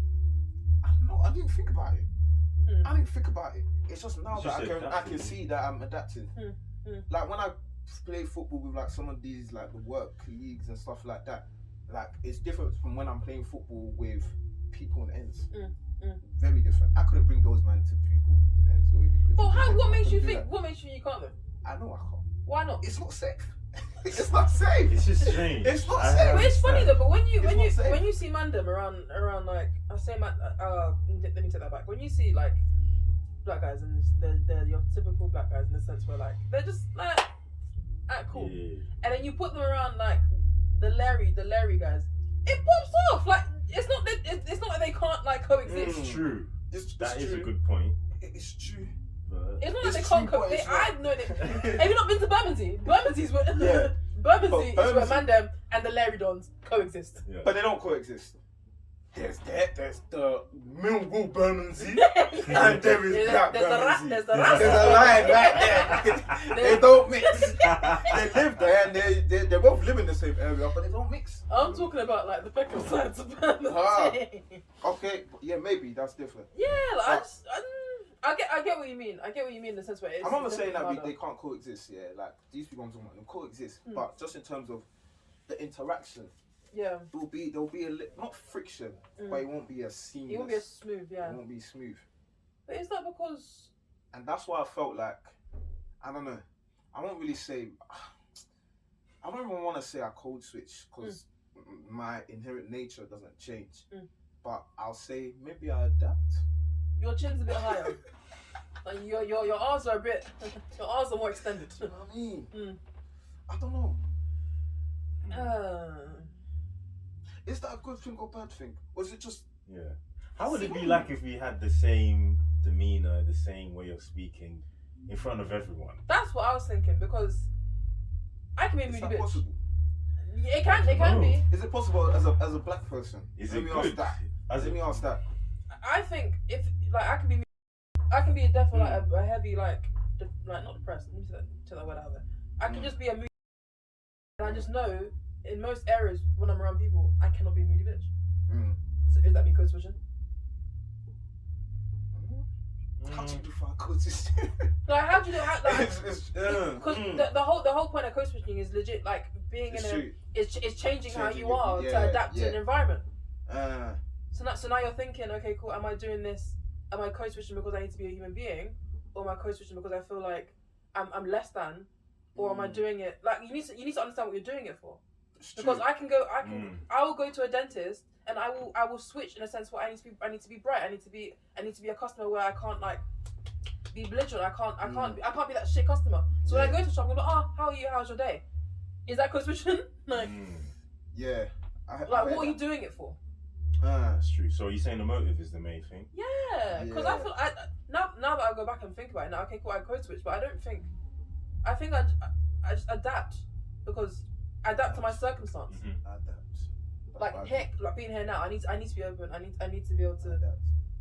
I didn't think about it. I didn't think about it. It's just now that I can see that I'm adapting. Like when I play football with like some of these like the work leagues and stuff like that, like it's different from when I'm playing football with people in ends. Very different. I couldn't bring those men to people in ends the way we play. But what makes you think? What makes you can't though? I know I can't. Why not? It's not safe. It's not safe. It's just strange. It's not safe. But it's funny though. But when you see Mandem around like I say let me take that back. When you see like black guys and they're your typical black guys in the sense where like they're just like cool, and then you put them around like the Larry guys, it pops off. Like it's not like they can't like coexist. It's true. That is true. a good point. It's true. It's not like they can't coexist. I know that. Have you not been to Bermondsey? Bermondseys where Bermondsey is where Mandem and the Larry Dons coexist. Yeah. But they don't coexist. There's the Millwall Bermondsey, and there is Black Bermondsey. There's a line right there. They don't mix. They live and they're both living in the same area, but they don't mix. I'm talking about like the Beckham side to Okay, yeah, maybe that's different. Yeah, like, I get what you mean. I get what you mean in the sense where it's. I'm not saying that they can't coexist. Yeah, like these people I'm talking about, them coexist, but just in terms of the interaction. Yeah. There'll be not friction, but it won't be as seamless. It won't be as smooth. Yeah. It won't be smooth. But is that because? And that's why I felt like, I don't know, I won't really say, I don't even want to say I code switch because my inherent nature doesn't change. But I'll say maybe I adapt. Your chin's a bit higher. Like your arms are a bit, your arms are more extended. You know what I mean? I don't know. Is that a good thing or bad thing? Or is it just... Yeah. How would it be like if we had the same demeanour, the same way of speaking in front of everyone? That's what I was thinking, because I can be a moody bitch. Possible? It can be. Is it possible as a black person? Is Let it me good? Let me ask that. I think if like I can be definitely like a heavy like not depressed. Let me take that word out of there. I can just be a moody, and I just know in most areas when I'm around people, I cannot be a moody bitch. So is that me code switching? How do you define code switching? Like how do you know how? Like, because Mm. the whole point of code switching is legit like being it's changing how you are to adapt to an environment. So now you're thinking, okay, cool. Am I doing this? Am I code switching because I need to be a human being, or am I code switching because I feel like I'm less than, or am I doing it like you need to understand what you're doing it for? Because I will go to a dentist and I will switch in a sense where I need to be bright. I need to be a customer where I can't like be belligerent. I can't be that shit customer. So when I go to the shop, I'm like, oh, how are you? How's your day? Is that code switching? Like, yeah. What are you doing it for? That's true. So you're saying the motive is the main thing? Yeah, because I feel now that I go back and think about it, now okay, cool, I code switch, but I think I just adapt because I adapt to my circumstance. Like being here now, I need to be open. I need to be able to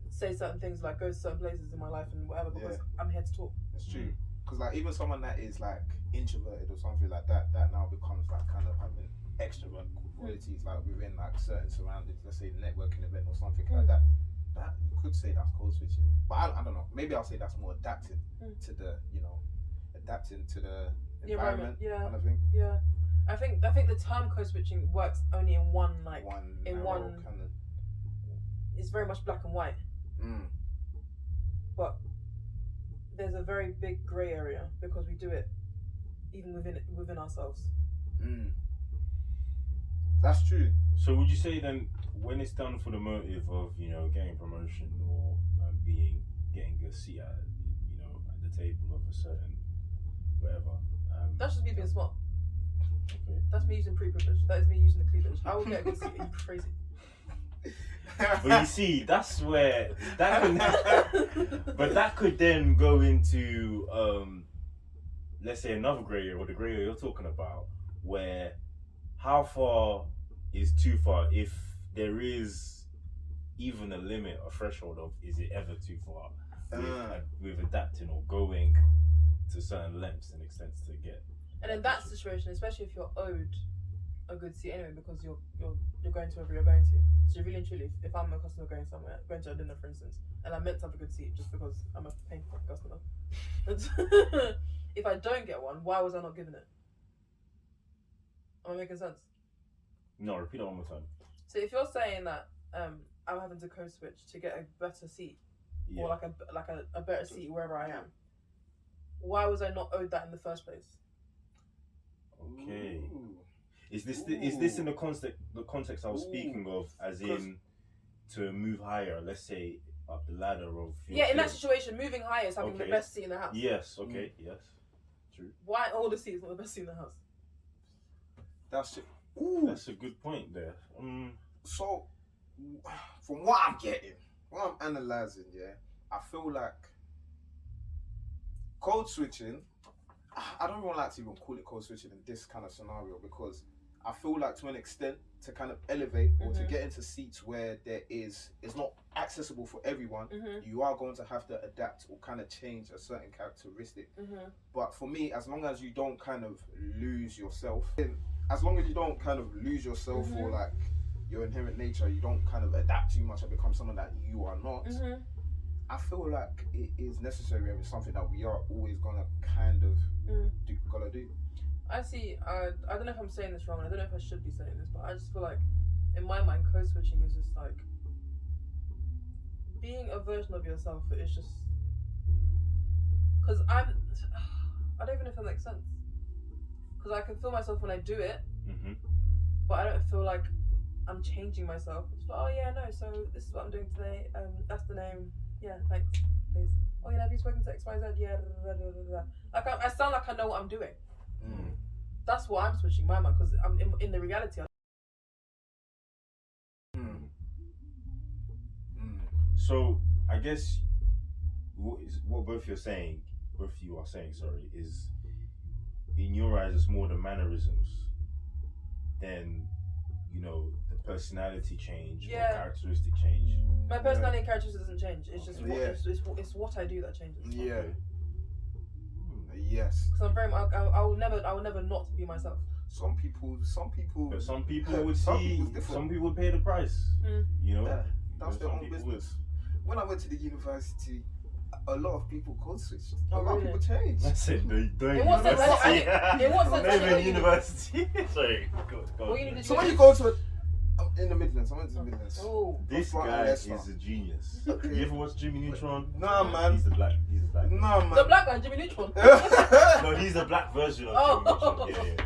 say certain things, like go to certain places in my life and whatever, because I'm here to talk. It's true. Because like even someone that is like introverted or something like that now becomes like kind of having extrovert qualities like within like certain surroundings, let's say networking event or something like that. That you could say that's code switching, but I don't know. Maybe I'll say that's more adapting to the adapting to the environment kind of thing. Yeah, I think the term code switching works only in one it's very much black and white. But there's a very big grey area because we do it even within ourselves. That's true. So would you say then, when it's done for the motive of getting promotion or getting a seat at at the table of a certain whatever, that's just me being smart. Okay. That's me using pre-privilege. That is me using the cleavage. I will get a good seat. Are you crazy? But you see, that's where that could then go into let's say another grey area, or the grey area you're talking about, where how far is too far? If there is even a limit, a threshold of is it ever too far with adapting or going to certain lengths and extents to get. And in that situation, especially if you're owed a good seat anyway, because you're going to wherever you're going to. So really and truly, if I'm a customer going somewhere, going to a dinner for instance, and I'm meant to have a good seat just because I'm a paying customer, if I don't get one, why was I not given it? Am I making sense? No, repeat that one more time. So if you're saying that I'm having to code switch to get a better seat, or like a better seat wherever I am, why was I not owed that in the first place? Okay. Ooh. Is this in the context I was speaking of, as in to move higher, let's say up the ladder of in that situation, moving higher is having the best seat in the house. Yes, okay, yes. True. Why all the seats not the best seat in the house? That's a good point there. So from what I'm getting, what I'm analysing, I feel like code switching, I don't even like to even call it code switching in this kind of scenario, because I feel like to an extent to kind of elevate or to get into seats where it's not accessible for everyone, you are going to have to adapt or kind of change a certain characteristic. But for me, as long as you don't kind of lose yourself, or like your inherent nature, you don't kind of adapt too much and become someone that you are not. I feel like it is necessary and it's something that we are always gonna kind of do. I see. I don't know if I'm saying this wrong. I don't know if I should be saying this, but I just feel like, in my mind, code switching is just like being a version of yourself. It's just because I don't even know if that makes sense. Because I can feel myself when I do it, but I don't feel like I'm changing myself. It's like, oh yeah, no. So this is what I'm doing today. That's the name. Yeah, thanks. Please. Oh yeah, have you spoken to XYZ? Yeah. Like I sound like I know what I'm doing. That's what I'm switching my mind, because I'm in the reality. So I guess what both you are saying, is in your eyes it's more the mannerisms than the personality change or characteristic change. My personality and characteristics doesn't change. It's just it's what I do that changes. Yeah. Okay. Yes. Because I'm very. I will never not be myself. Some people. But some people would see. Some people would pay the price. Yeah, that's their own business. Would. When I went to the university, a lot of people code switched. A Oh, lot of really? people changed. That's it. In what sense? In what sense? Not even university. Sorry. Go. What you need to So do? when you go to in the Midlands, I went to the Midlands. Oh. This Front guy and is left. a genius. Okay. You ever watch Jimmy Neutron? Nah, man. He's the black. Nah, man. The black guy, Jimmy Neutron. No, he's the black version of Oh. Jimmy Neutron. Yeah.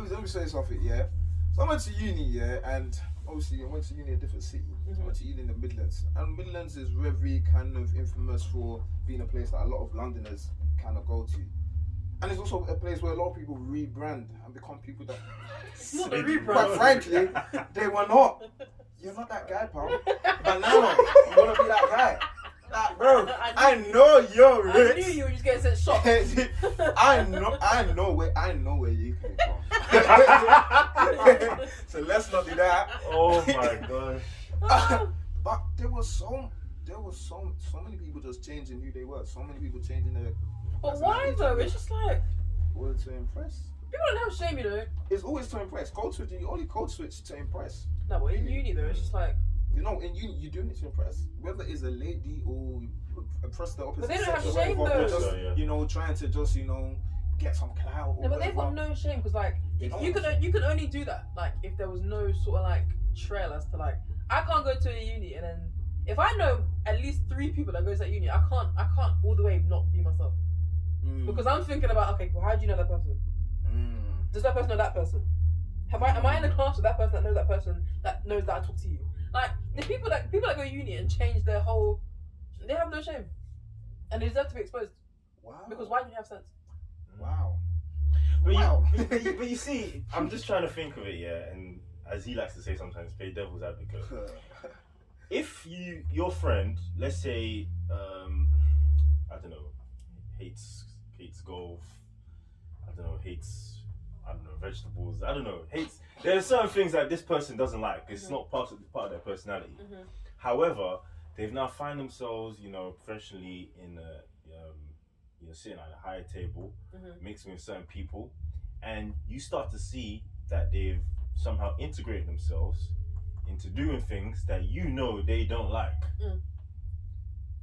Let me say something, yeah. So I went to uni, yeah, and obviously I went to uni in a different city. I went to uni in the Midlands, and Midlands is very kind of infamous for being a place that a lot of Londoners kind of go to, and it's also a place where a lot of people rebrand and become people that, Not the rebrand. quite frankly, they were not. You're not that guy, pal. But now you wanna be that guy. Like, bro, I know you're I rich. knew you were just getting sent shots. I know where you came from. So let's not do that. Oh my gosh. But there was so many people just changing who they were. So many people changing their. But why though? It's just like Well, to impress. people don't have shame, you know. It's always to impress. Code switch. You only code switch to impress. No, but in uni though, it's just like. In uni, you're doing it to impress. Whether it's a lady or impress the opposite But they don't have sex or shame, whatever, though. or just, trying to just, get some clout. Or No, but they've got whatever. no shame, because like you could only do that like if there was no sort of like trail as to like I can't go to a uni and then if I know at least 3 people that goes to that uni, I can't all the way not be myself, because I'm thinking about, okay, well, how do you know that person? Does that person know that person? Am I in the class with that person that knows that person that knows that I talk to you? Like the people that go to uni and change their whole, they have no shame, and they deserve to be exposed. Wow. Because why do you have sense? Wow. But, Wow. but you see, I'm just trying to think of it, yeah, and as he likes to say sometimes, play devil's advocate. If your friend, let's say, I don't know, hates golf, hates vegetables, hates. There are certain things that this person doesn't like. It's not part of their personality. However, they've now find themselves, professionally in sitting at a higher table, mixing with certain people, and you start to see that they've somehow integrated themselves into doing things that they don't like.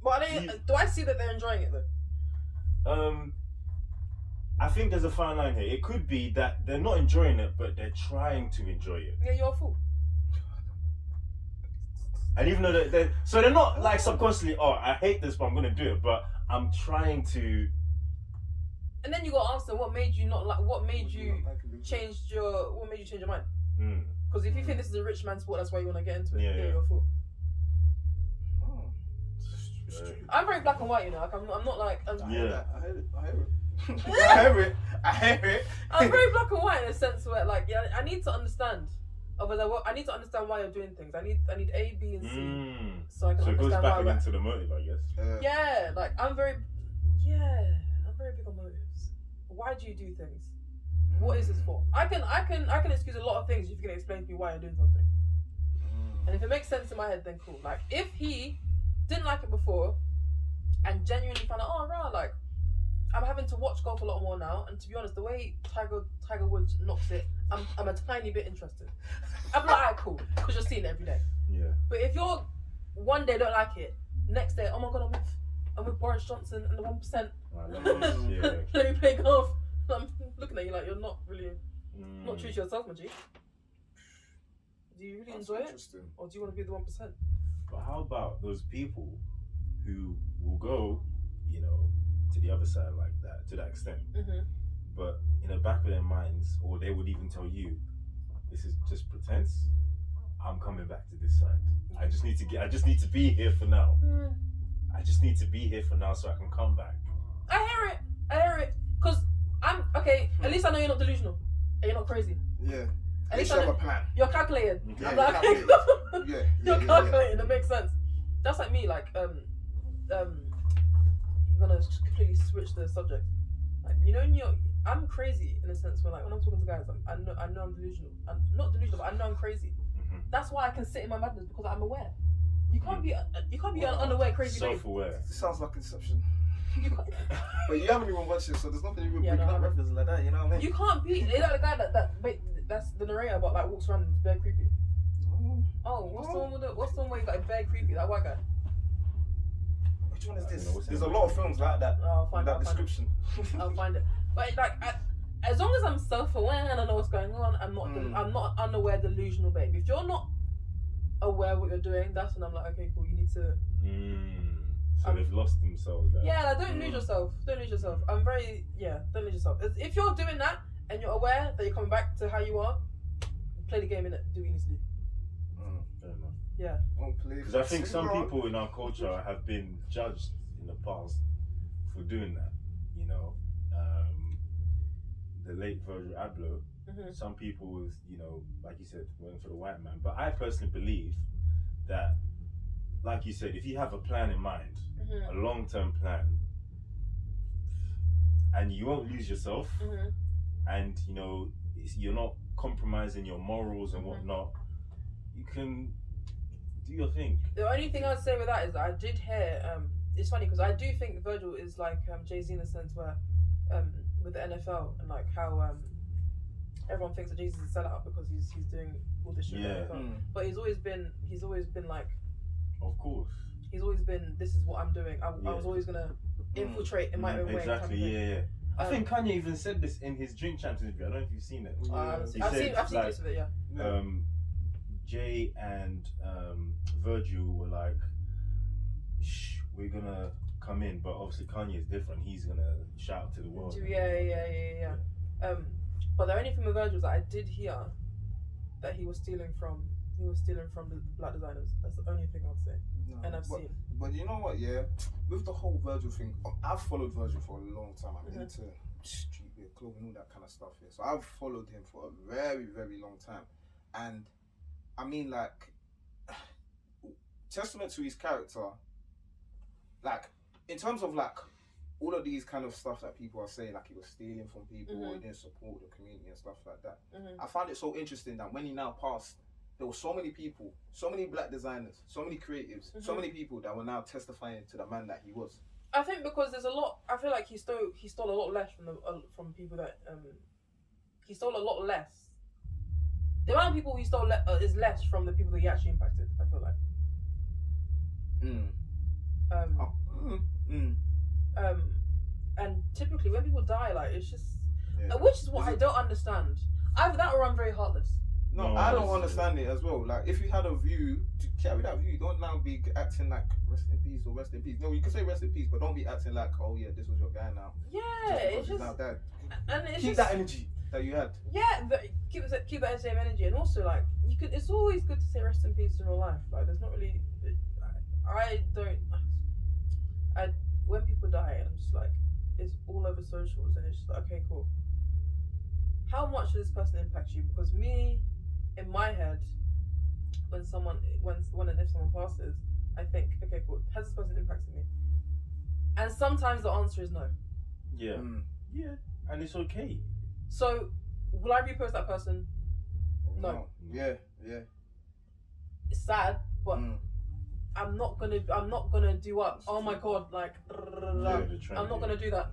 But do I see that they're enjoying it though? I think there's a fine line here. It could be that they're not enjoying it, but they're trying to enjoy it. Yeah, you're a fool. And even though they're not like subconsciously, oh, I hate this, but I'm gonna do it. But I'm trying to. And then you got to ask them what made you not like. What made you change your mind? Because if you think this is a rich man's sport, that's why you want to get into it. Yeah. You're a fool. Oh. I'm very black and white, you know. Like I'm not like. I hear it. I'm very black and white in a sense where, like, yeah, I need to understand. I need to understand why you're doing things. I need A, B, and C, so I can So it goes understand back why. again to the motive, I guess. Yeah, like I'm very big on motives. Why do you do things? What is this for? I can excuse a lot of things if you can explain to me why you're doing something. And if it makes sense in my head, then cool. Like if he didn't like it before and genuinely found out, oh right, like I'm having to watch golf a lot more now, and to be honest, the way Tiger Woods knocks it, I'm a tiny bit interested. I'm like, alright, cool, because you're seeing it every day. Yeah. But if you're one day don't like it, next day, oh my god, I'm with Boris Johnson and the 1%. Yeah. Let me play golf. I'm looking at you like you're not really not true to yourself, my G. Do you really enjoy it, or do you want to be the 1%? But how about those people who will go, you know, to the other side like that, to that extent, but in the back of their minds, or they would even tell you, this is just pretense. I'm coming back to this side. I just need to be here for now. I just need to be here for now so I can come back. I hear it. Because I'm, okay, at least I know you're not delusional. And you're not crazy. Yeah. At least you I have know a plan. you're calculated. Yeah, I'm like, okay, you're calculating, that makes sense. That's like me, like, you're gonna completely switch the subject. Like, you know, I'm crazy in a sense when I'm talking to guys, I know I'm delusional. I'm not delusional, but I know I'm crazy. That's why I can sit in my madness, because I'm aware. You can't be an unaware crazy babe. Self-aware. It sounds like Inception. You can't, But you haven't even watched it, so there's nothing even Yeah, bringing no, up references like that, you know what I mean? you can't be. They're like the guy that's the narrator, but like walks around and is very creepy. Oh, what's the one where you got a very creepy? That white guy. Which one is I don't this? know, what's There's the a name? lot of films like that. I'll find that it, I'll find it. description. I'll find it. But like, as long as I'm self-aware and I know what's going on, I'm not unaware, delusional, babe. If you're not aware of what you're doing, that's when I'm like, okay, cool. You need to. So they've lost themselves. Like. Yeah, like, don't lose yourself. Don't lose yourself. Don't lose yourself. If you're doing that and you're aware that you're coming back to how you are, play the game in it. Do what you need to do. Fair enough. Yeah. Because I think some people in our culture have been judged in the past for doing that. You know, the late Virgil Abloh. Some people was, you know, like you said, went for the white man. But I personally believe that, like you said, if you have a plan in mind, a long-term plan, and you won't lose yourself, and you know you're not compromising your morals and whatnot, you can do your thing. The only thing I'd say with that is that I did hear. It's funny because I do think Virgil is like Jay-Z in the sense where, with the NFL and like how everyone thinks that Jay-Z is a sellout because he's doing all this shit. Yeah. But he's always been like. Of course. He's always been, this is what I'm doing. I was always gonna infiltrate in my own way. Exactly, yeah. I think Kanye even said this in his Drink Champs interview. I don't know if you've seen it. I've seen clips of it, yeah. Jay and Virgil were like, shh, we're gonna come in, but obviously Kanye is different. He's gonna shout to the world. Yeah. But the only thing with Virgil is that I did hear that he was stealing from the black designers. That's the only thing I'd say. No, and I've seen. But you know what, yeah? With the whole Virgil thing, I've followed Virgil for a long time. I'm into streetwear, clothing, all that kind of stuff here. So I've followed him for a very, very long time. And I mean, like, testament to his character, like, in terms of like all of these kind of stuff that people are saying, like he was stealing from people or he didn't support the community and stuff like that. I found it so interesting that when he now passed, there were so many people, so many black designers, so many creatives, so many people that were now testifying to the man that he was. I think because there's a lot. I feel like he stole a lot less from people that he stole a lot less. The amount of people he stole is less from the people that he actually impacted. I feel like. And typically when people die, like it's just, which is what I don't understand. Either that or I'm very heartless. No, I don't understand it as well. Like, if you had a view, to carry that view, don't now be acting like rest in peace or rest in peace. No, you can say rest in peace, but don't be acting like, oh yeah, this was your guy now. Yeah, it's just now dead. And it's keep that energy that you had. Yeah, but keep that same energy, and also like you could. It's always good to say rest in peace in real life. Like, there's not really. When people die, I'm just like, it's all over socials, and it's just like, okay, cool. How much does this person impact you? Because me, in my head, when and if someone passes, I think, okay, cool, has this person impacted me? And sometimes the answer is no. Yeah. Yeah. And it's okay. So, will I repost that person? No. Yeah. It's sad, but Mm. I'm not gonna do up. Oh my god, like I'm not gonna do that.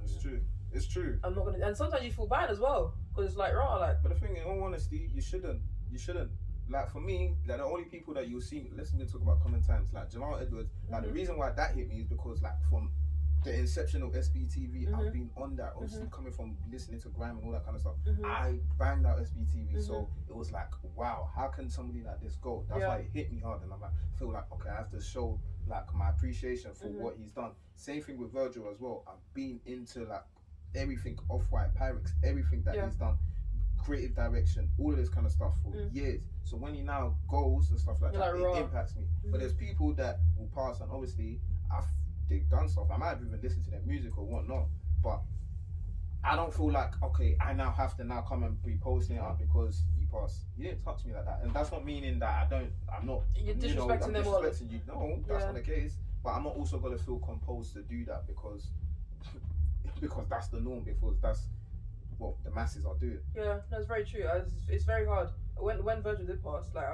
It's true. I'm not gonna. And sometimes you feel bad as well because it's like raw, like. But the thing, in all honesty, you shouldn't. Like for me, like the only people that you'll see, let's even talk about common times, like Jamal Edwards. Like the reason why that hit me is because like from the inception of SBTV, I've been on that. Obviously coming from listening to grime and all that kind of stuff, I banged out SBTV. So it was like, wow, how can somebody like this go? That's why it hit me hard, and I'm like, feel like okay, I have to show like my appreciation for what he's done. Same thing with Virgil as well. I've been into like everything Off-White, Pyrex, everything that he's done. Creative direction, all of this kind of stuff for years. So when he now goes and stuff like that, it impacts me. But there's people that will pass, and obviously they've done stuff. I might have even listened to their music or whatnot, but I don't feel like okay, I now have to now come and be posting it up because you passed. You didn't touch me like that, and that's not meaning that I'm not. You're disrespecting them all. You. No, that's not the case. But I'm not also gonna feel composed to do that because that's the norm. Because that's what the masses are doing. Yeah, that's very true. It's very hard. When Virgil did pass, like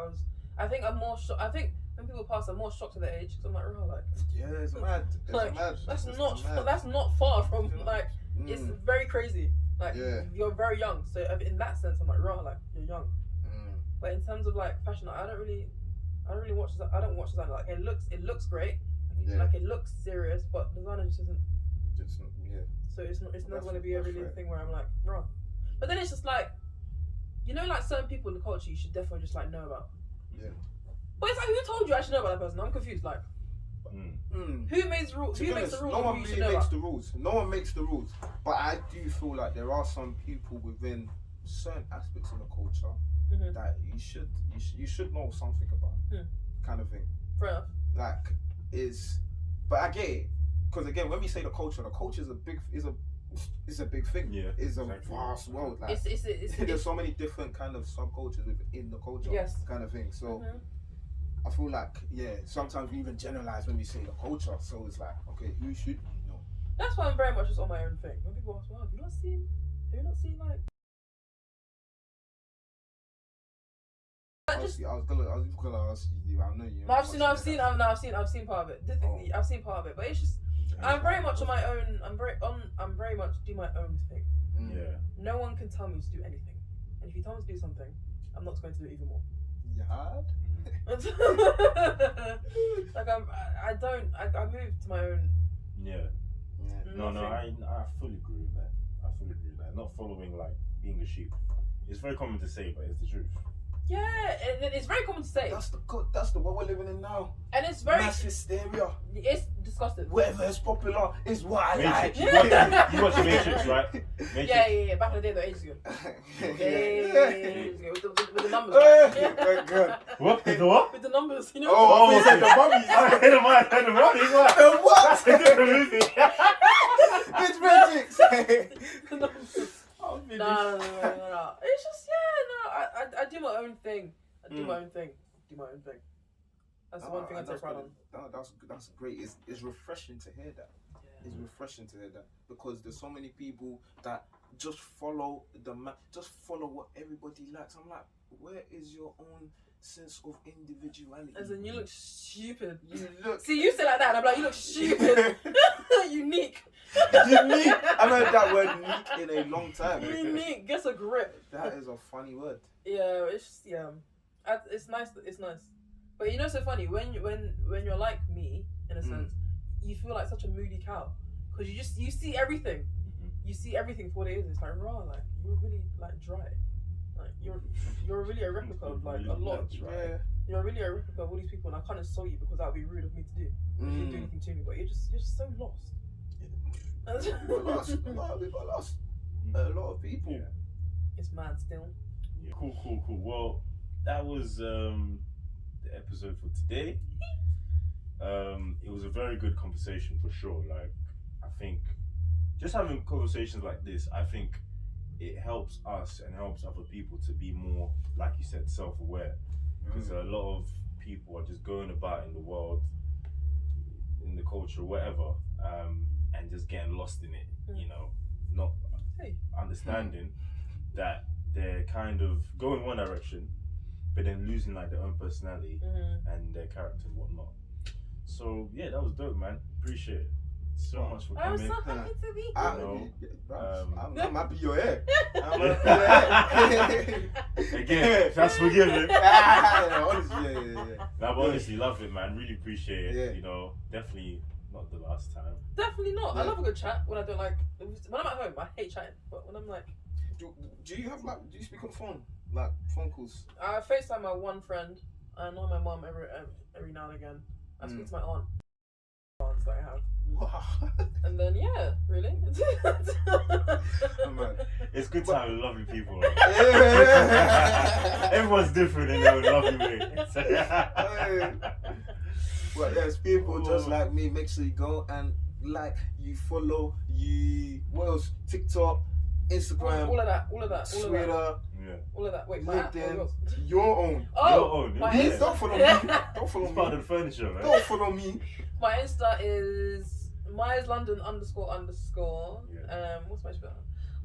I think I'm more shocked. I think when people pass, I'm more shocked at their age because I'm like, oh, like. Yeah, it's mad. That's not far from like. It's very crazy. Like you're very young, so in that sense, I'm like, right, like you're young. But in terms of like fashion, I don't really watch. I don't watch designer. Like it looks great. Like it looks serious, but designer just isn't. So it's not going to be a really thing where I'm like, bro. But then it's just like, you know, like certain people in the culture you should definitely just like know about. Yeah. But it's like, who told you I should know about that person? I'm confused. Like, who makes the rules? Who makes the rules? No one really makes the rules. No one makes the rules. But I do feel like there are some people within certain aspects of the culture that you should know something about, kind of thing. Fair enough. Like but I get it. Because again, when we say the culture is a big thing. Yeah, it's a vast world. Like there's so many different kind of subcultures within the culture, kind of thing. So I feel like sometimes we even generalize when we say the culture. So it's like, okay, who should you know? That's why I'm very much just on my own thing. When people ask, "Wow, have you not seen like?" I was gonna ask you. I know you. I've seen part of it. I've seen part of it, but it's just. I'm very much on my own. I'm very much do my own thing. Yeah. No one can tell me to do anything, and if you tell me to do something, I'm not going to do it even more. Like I moved to my own. Yeah. No, I fully agree with that. Not following like being a sheep. It's very common to say, but it's the truth. Yeah, it's very common to say. That's the world we're living in now. And it's very mass hysteria. It's disgusting. Whatever is popular is what I like. You watch the Matrix, right? Matrix. Yeah. Back in the day, though, ages ago. With the numbers. Right? What? With the what? With the numbers, you know. Oh, you said the mummies. The mummies. What? That's a different movie. It's Matrix. The numbers. No. It's just I do my own thing. Do my own thing. That's the one thing I take pride on. No, that's great. It's refreshing to hear that. Yeah. It's refreshing to hear that because there's so many people that just follow just follow what everybody likes. I'm like, where is your own sense of individuality? As in, you look stupid. See, you say like that, and I'm like, you look stupid. Unique. Unique. I've heard that word unique in a long time. Unique. Gets a grip. That is a funny word. Yeah, it's nice. It's nice. But you know, so funny when you're like me in a sense, you feel like such a moody cow because you see everything. You see everything for what it is. It's like raw. Like you're really like dry. Like you're really a replica of like a lot. Yeah. You're really a replica of all these people, and I can't insult you because that would be rude of me to do. If you do anything to me, but you're just so lost. We got lost. A lot of people. Yeah. It's mad still. Yeah. Cool. Well, that was the episode for today. It was a very good conversation for sure. Like, I think just having conversations like this, I think it helps us and helps other people to be more, like you said, self-aware. Because a lot of people are just going about in the world, in the culture, whatever, and just getting lost in it, you know, not understanding that they're kind of going one direction, but then losing like their own personality and their character and whatnot. So yeah, that was dope, man. Appreciate it so much for I was coming. so happy to be I'm happy you're here. I'm happy you're here. Again, that's forgiven. Honestly, yeah. Nah, but honestly, love it, man. Really appreciate it. Yeah. You know, definitely not the last time. Definitely not. I Yeah. love a good chat when I don't like. When I'm at home, I hate chatting. But when I'm like, Do you have like? Do you speak on the phone? Like phone calls? I FaceTime my one friend. I know my mom every now and again. I speak to my aunt. Aunts that I have. Wow. And then yeah, really. Man. It's good to have lovely people. Right? Yeah. Everyone's different in their own lovely way. Well, yes, people just like me. Make sure you go and like, you follow, what else? TikTok, Instagram, all of that. Twitter, Yeah. All of that. Wait, my app or LinkedIn, yours? your own. Oh, Your own, my yeah. Please Insta. don't follow me. Don't It's follow part me. of the furniture, right? Don't follow me. My Insta is MyersLondon __. Yeah. What's my spell?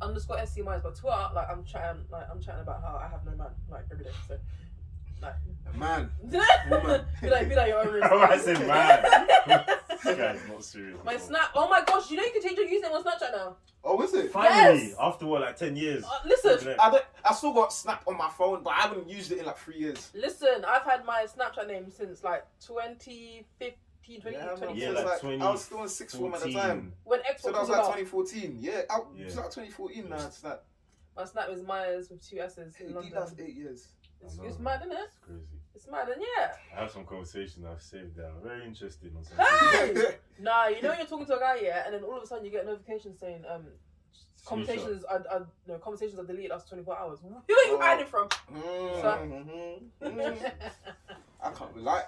_SC Myers. But Twitter, like I'm chatting about how I have no man, like every day. So, like, Man. Woman. be like your own risk. I said man. This guy's not serious. My bro. Snap. Oh my gosh! You know you can change your username on Snapchat now. Oh, is it? Finally, Yes. after what, like 10 years? Listen, I still got Snap on my phone, but I haven't used it in like 3 years. listen. I've had my Snapchat name since like 2015, 2014. Yeah, It's like I was still in sixth form at the 14. time. When Xbox So that was was like about. 2014. Yeah, it's like 2014 now. It's like, My Snap is Myers with 2 S's in London. that's 8 years. It's mad, isn't it? It's crazy. It's mad, and yeah. I have some conversations I've saved down. Very interesting on some Hey! Nah, you know when you're talking to a guy, yeah, and then all of a sudden you get a notification saying, conversations are deleted after 24 hours. Who are you hiding from? I can't be like.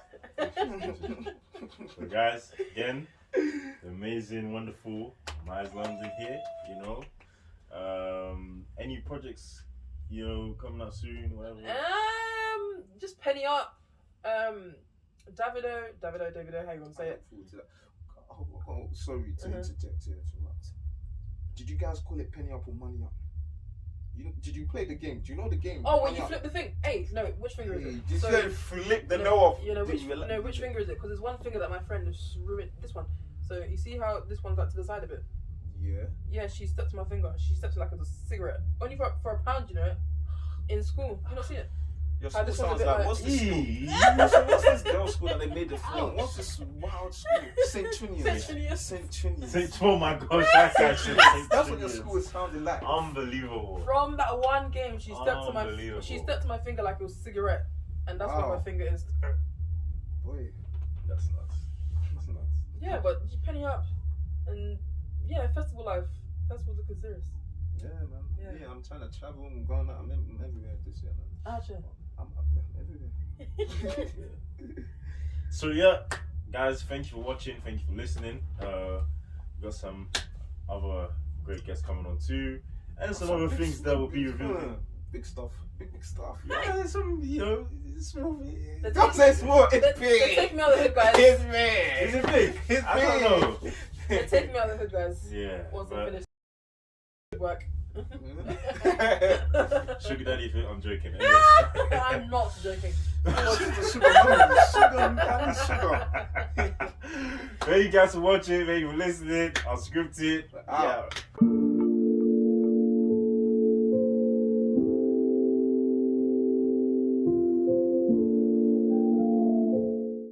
So guys, again, the amazing, wonderful Myers London here, you know. Any projects, you know, coming out soon, whatever? Just penny up. Davido, how you want to say it? Oh, sorry to interject here. Did you guys call it penny up or money up? Did you play the game? Do you know the game? Oh, when Penny you up. flip the thing. Hey, no, which finger is it? Did So- you flip the no, no off? You know, which finger is it? Because there's one finger that my friend has ruined. This one. So you see how this one's like to the side a bit? Yeah. Yeah, she stepped to my finger. She stepped it like it was a cigarette. Only for £1, you know, in school. You not see it? Your I school just sounds was a bit like, like, what's this school? Eee. What's this girls' school that they made the film? Ouch. What's this wild school? St. Trinian. St. St. Oh my gosh, that guy said That's what your school is sounding like. Unbelievable. From that one game, she stepped to Unbelievable. my finger like it was a cigarette, and that's where Wow. my finger is. Boy, That's nuts. That's nuts. Yeah, but you penny up, and yeah, festival life. Festival's looking serious. yeah, man. Yeah, I'm trying to travel. I'm going out. I'm everywhere this year, man. Actually. I'm everywhere. So yeah, guys, thank you for watching. Thank you for listening. We got some other great guests coming on too, and some other things that will be revealed. Big stuff. Big stuff. Yeah, there's some, you know, small. Don't say small. It's They big. take me out of the hood, guys. It's big. Is it big? It's I don't know. They take me out of the hood, guys. Yeah. Once I but finish work. Sugar Daddy, if I'm joking. I'm not joking. Sugar. Thank you guys for watching. Thank you for listening. Unscripted. Out. Yeah.